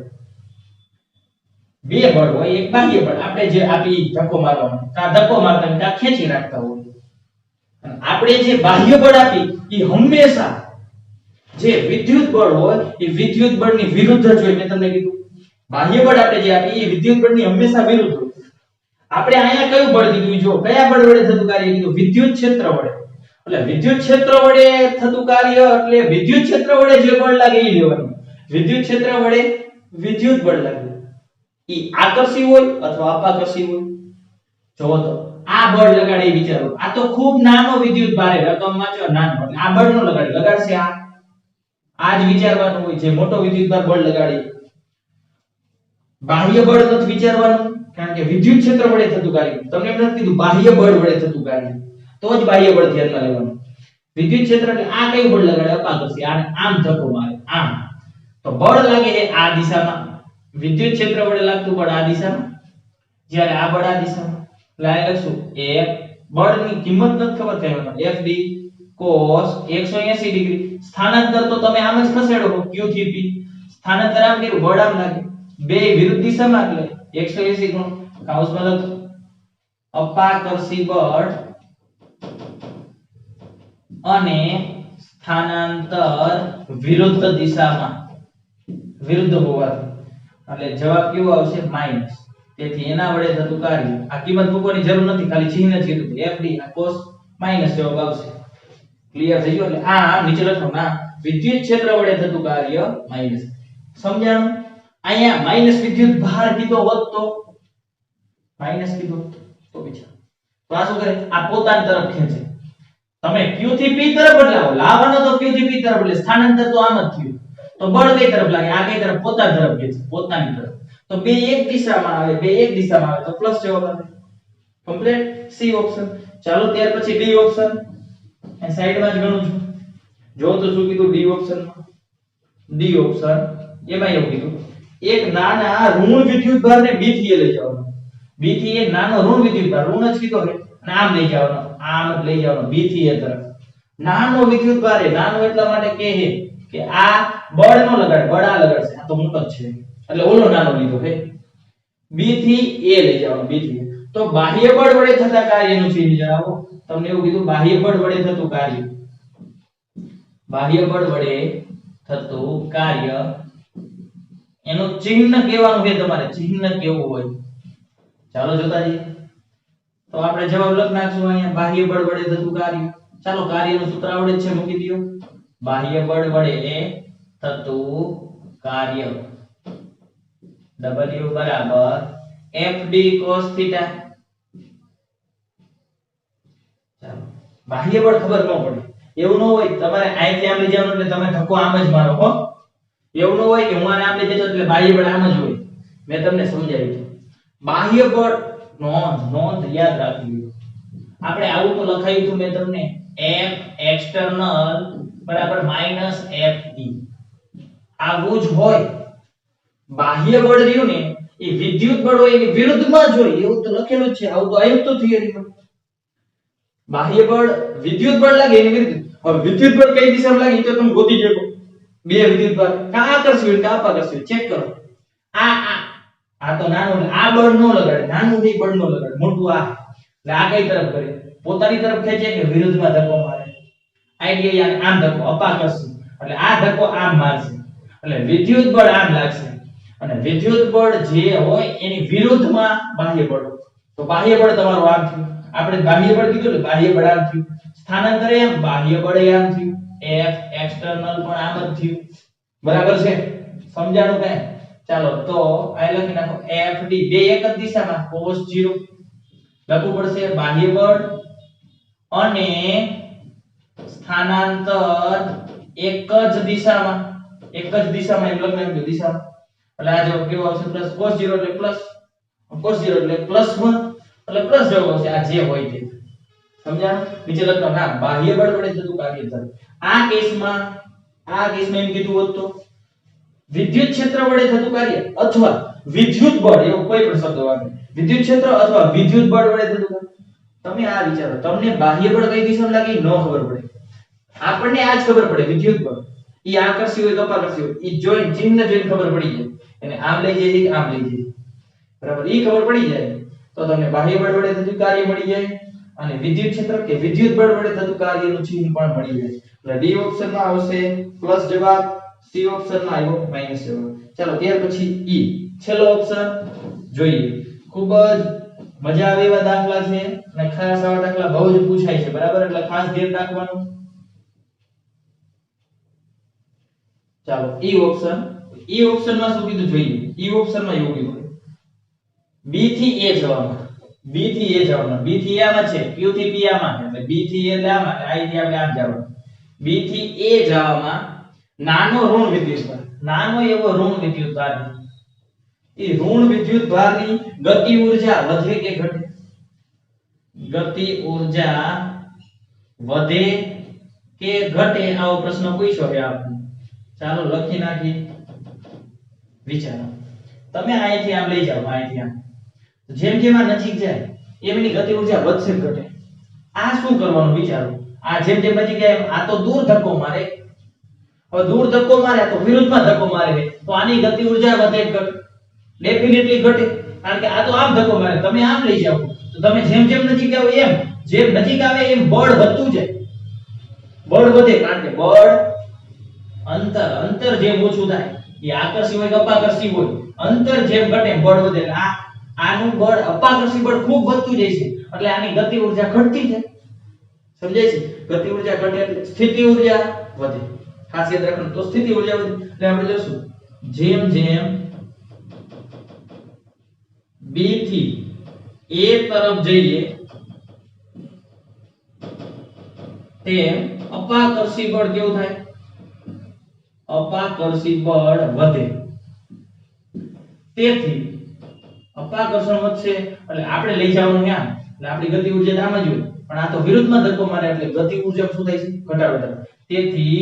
બે બળ હોય એક બાહ્ય બળ આપણે જે આપી ધક્કો મારવાનો કા ધક્કો મારતા કા ખેંચી રાખતા હોય અને આપણે જે બાહ્ય બળ આપી એ હંમેશા જે વિદ્યુત બળ હોય એ વિદ્યુત બળની વિરુદ્ધ જ હોય મેં તમને કીધું બાહ્ય બળ આપણે જે આપીએ એ વિદ્યુત બળની હંમેશા વિરુદ્ધ હોય. આપણે અહીંયા કયું બળ કીધું જો કયા બળ વડે થતું કાર્ય કીધું વિદ્યુત ક્ષેત્ર વડે. એટલે વિદ્યુત ક્ષેત્ર વડે થતું કાર્ય એટલે વિદ્યુત ક્ષેત્ર વડે જે બળ લાગે એ લેવાનું. વિદ્યુત ક્ષેત્ર વડે વિદ્યુત બળ લાગે ઈ આકર્ષી હોય અથવા અપાકર્ષી હોય. જોવો તો આ બળ લગાડે એ વિચારો. આ તો ખૂબ નાનો વિદ્યુત ભાર રકમમાં જો નાનો આ બળ નો લગાડે લગાડશે આ જ વિચારવાનું હોય. જે મોટો વિદ્યુત ભાર બળ લગાડે બાહ્ય બળ નથી વિચારવાનું કારણ કે વિદ્યુત ક્ષેત્ર વડે થતું કાર્ય. તમને એમ નથી કીધું બાહ્ય બળ વડે થતું કાર્ય તો જ બાહ્ય બળ ધ્યાનમાં લેવાનું. વિદ્યુત ક્ષેત્ર એટલે આ કયું બળ લગાડે અપાકર્ષી આને આમ ધક્કો મારે આમ તો બળ લાગે એ આ દિશામાં. વિદ્યુત ક્ષેત્ર વડે લાગતું બળ આ દિશામાં જ્યારે આ બળ આ દિશામાં. એટલે લખશું F બળની કિંમત નથી ખબર થાય FD cos 180 ડિગ્રી. સ્થાનાંતર તો તમે આમ જ ખસેડો Q થી P. સ્થાનાંતર આમ કર્યું બળ આમ લાગે બે વિરુદ્ધ દિશામાં એટલે 180 ગુણ કૌંસમાં લખો અપાકર્ષી બળ અને સ્થાનાંતર વિરુદ્ધ દિશામાં વિરુદ્ધ હોવાથી એટલે જવાબ કેવો આવશે માઈનસ. તેથી એના વડે થતું કાર્ય આ કિંમત મૂકવાની જરૂર નથી ખાલી ચિહ્ન જ કીધું FD આ cos માઈનસ જવાબ આવશે. ક્લિયર થઈ ગયો. એટલે આ નીચે લખો ના વિદ્યુત ક્ષેત્ર વડે થતું કાર્ય માઈનસ. સમજાણું. અહીંયા માઈનસ વિદ્યુત ભાર કીધો હોત તો માઈનસ કીધો તો વિચાર તો આ શું કરે આ પોતાની તરફ ખેંચે. તમે Q થી P તરફ બદલાવો લાવવાનો તો Q થી P તરફ એટલે સ્થાનાંતર તો આમ જ થયું તો બળ કઈ તરફ લાગે આ કઈ તરફ પોતાની તરફ ખેંચે પોતાની તરફ તો બે એક દિશામાં આવે બે એક દિશામાં આવે તો પ્લસ જવાબ આવે. કમ્પ્લીટ. C option. ચાલો ત્યાર પછી D ઓપ્શન એ સાઈડમાં જ ગણું છું. જો તો શું કીધું D ઓપ્શનમાં D ઓપ્શન એમાં એવું કીધું એક નાના ઋણ વિદ્યુત ભારને B થી લઈ જવાનો. B થી એક નાનો ઋણ વિદ્યુત ભાર ઋણ જ કીધો છે અને આમ લઈ જવાનો આમ જ લઈ જવાનો B થી A તરફ. નાનો વિદ્યુત ભાર એ નાનો એટલા માટે કે આ બળ નો લગાડે બળ આ લગાડશે આ તો મોટો જ છે એટલે ઓલો નાનો લીધો છે. B થી A લઈ જવાનો B થી A. તો બાહ્ય બળ વડે થતા કાર્યનું ચિહ્ન જણાવો. તમને એવું કીધું બાહ્ય બળ વડે થતું કાર્ય બાહ્ય બળ વડે થતું કાર્ય એનું ચિહ્ન કેવાનું છે તમારે ચિહ્ન કેવું હોય. ચાલો જોતા જઈએ. તો આપણે જવાબ લખ નાખશું અહીંયા બાહ્ય બળ વડે થતું કાર્ય. ચાલો કાર્યનું સૂત્ર આવડે છે મૂકી દયો. બાહ્ય બળ વડે થતું કાર્ય W બરાબર FD cos થીટા. ચાલો બાહ્ય બળ ખબર ન પડે એવું ન હોય તમારે અહીંથી આમ લઈ જવાનું એટલે તમે ધક્કો આમ જ મારો હો. એવું ન હોય કે હું આને આમ લઈ જતો એટલે બાહ્ય બળ આમ જ હોય. મેં તમને સમજાવ્યું છે. બાહ્ય બળ નોંધ યાદ રાખવી. આપણે આવું તો લખાયું હતું મેં તમને F external બરાબર -FE આવું જ હોય. બાહ્ય બળ રહ્યું ને એ વિદ્યુત બળ હોય એની વિરુદ્ધમાં જ હોય એવું તો લખેલું જ છે. આવું તો આવ્યું તો થિયરીમાં. બાહ્ય બળ વિદ્યુત બળ લાગે એની વિરુદ્ધ. હવે વિદ્યુત બળ કઈ દિશામાં લાગે તો તમે ગોતી શકો. બે વિદ્યુત બળ કા આકર્ષી કા અપાકર્ષી ચેક કરો. આ તો નાનું આ બળ નો લગાડે નાનું થી બળ નો લગાડે મોટું આ એટલે આ કઈ તરફ કરે પોતાની તરફ ખેંચે કે વિરુદ્ધમાં ધક્કો મારે. આઈડિયા આમ ધક્કો અપાકર્ષી એટલે આ ધક્કો આમ મારશે એટલે વિદ્યુત બળ આમ લાગશે અને વિદ્યુત બળ જે હોય એની વિરુદ્ધમાં બાહ્ય બળ. તો બાહ્ય બળ તમારું આમ થયું. આપણે બાહ્ય બળ કીધું એટલે બાહ્ય બળ આમ થયું. સ્થાનાંતર એમ બાહ્ય બળ આમ થયું. F external પણ આમ જ થયું. બરાબર છે. સમજાણું કઈ. ચાલો તો આ લખી નાખો FD બે એક જ દિશામાં cos 0 લખવું પડશે બાહ્ય બળ અને સ્થાનાંતર એક જ દિશામાં એમ લખવાનું દિશામાં એટલે આ જવાબ કેવો આવશે પ્લસ cos 0 એટલે પ્લસ cos 0 એટલે +1 એટલે પ્લસ જવાબ આવશે આ જે હોય તે. સમજાણું. નીચે લખવાનું ના બાહ્ય બળ વડે થતું કાર્ય થાય. આ કેસમાં એમ કીધું હોત તો વિદ્યુત ક્ષેત્ર વડે થતું કાર્ય અથવા વિદ્યુત બળ એવો કોઈ પણ શબ્દ વાપરે વિદ્યુત ક્ષેત્ર અથવા વિદ્યુત બળ વડે થતું કાર્ય. તમે આ વિચારો તમને બાહ્ય બળ કઈ દિશામાં લાગે ન ખબર પડે. આપણને આ જ ખબર પડે વિદ્યુત બળ ઈ આકર્ષી હોય કે અપાકર્ષી હોય ઈ જોઈને ચિહ્ન જોઈને ખબર પડી જાય. એને આમ લઈ જાય કે આમ લઈ જાય બરાબર ઈ ખબર પડી જાય તો તમને બાહ્ય બળ વડે થતું કાર્ય મળી જાય અને વિદ્યુત ક્ષેત્ર કે વિદ્યુત બળ વડે થતું કાર્યનું ચિહ્ન પણ મળી જાય. એટલે D ઓપ્શનમાં આવશે પ્લસ જવાબ. C ઓપ્શનમાં આવ્યો માઈનસ જવાબ. ચાલો ત્યાર પછી E છેલ્લો ઓપ્શન જોઈએ. ખૂબ જ મજા આવે એવા દાખલા છે અને ખાસ આવા દાખલા બહુ જ પૂછાય છે, બરાબર? એટલે ખાસ ધ્યાન રાખવાનું. ચાલો ઈ ઓપ્શન. ઈ ઓપ્શન માં શું કીધું જોઈએ. ઈ ઓપ્શન માં એવું કીધું b થી a જવામાં. b થી a જવામાં. b થી a માં છે, q થી p આમાં છે. એટલે b થી a એટલે આમાં, i થી આપણે આમ જવાનું. b થી a જવામાં નાનો ઋણ વિદ્યુતભાર, નાનો એવો ઋણ વિદ્યુતભાર, એ ઋણ વિદ્યુતભારની ગતિ ઊર્જા વધે કે ઘટે? ગતિ ઊર્જા વધે કે ઘટે, આવો પ્રશ્ન પૂછ્યો છે આપને. ચાલો લખી નાખી, વિચારો. તમે અહીંથી આમ લઈ જાઓ, અહીંથી આમ. જેમ જેમ આ નજીક જાય એમ એની ગતિ ઊર્જા વધશે કે ઘટે? આ શું કરવાનું વિચારો. આ જેમ જેમ નજીક જાય આ તો દૂર ધક્કો મારે. હવે દૂર ધક્કો મારે તો વિરુદ્ધમાં ધક્કો મારે, તો આની ગતિ ઊર્જા વધે કે ઘટે? ડેફિનેટલી ઘટે, કારણ કે આ તો આમ ધક્કો મારે, તમે આમ લઈ જાઓ તો તમે જેમ જેમ નજીક જાઓ એમ જેમ નજીક આવે એમ બળ વધતું જાય. બળ વધે, કારણ કે બળ અંતર જેમ ઓછું થાય, એ આકર્ષી હોય કે અપાકર્ષી હોય, અંતર જેમ ઘટે એમ બળ વધે. આનું બળ, અપાકર્ષી બળ ખૂબ વધતું જાય છે, એટલે આની ગતિ ઊર્જા ઘટતી જાય. સમજાય છે? ગતિ ઊર્જા ઘટે એટલે સ્થિતિ ઊર્જા વધે. ખાસ યાદ રાખવાનું. તો સ્થિતિ ઊર્જા વધે એટલે આપણે જોશું જેમ જેમ b થી a તરફ જઈએ તેમ અપાકર્ષી બળ કેવું થાય? અપાકર્ષી બળ વધે. તેથી અપાકર્ષણ વધશે એટલે આપણે લઈ જવાનું ક્યાં? એટલે આપણી ગતિ ઊર્જા આમ જ હોય, પણ આ તો વિરુદ્ધમાં ધક્કો મારે એટલે ગતિ ઊર્જા શું થાય છે? ઘટાડો થાય. તેથી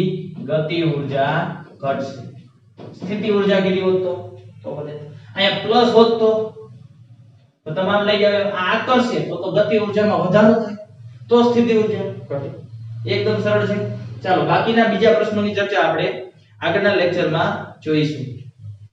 ગતિ ઊર્જા ઘટશે. સ્થિતિ ઊર્જા કેટલી હોત તો વધે. અહીંયા પ્લસ હોત તો તમામ લઈ જાવ, આ આકર્ષે તો ગતિ ઊર્જામાં વધારો થાય, તો સ્થિતિ ઊર્જા ઘટે. એકદમ સરળ છે. ચાલો બાકીના બીજા પ્રશ્નોની ચર્ચા આપણે આગળના લેક્ચરમાં જોઈશું.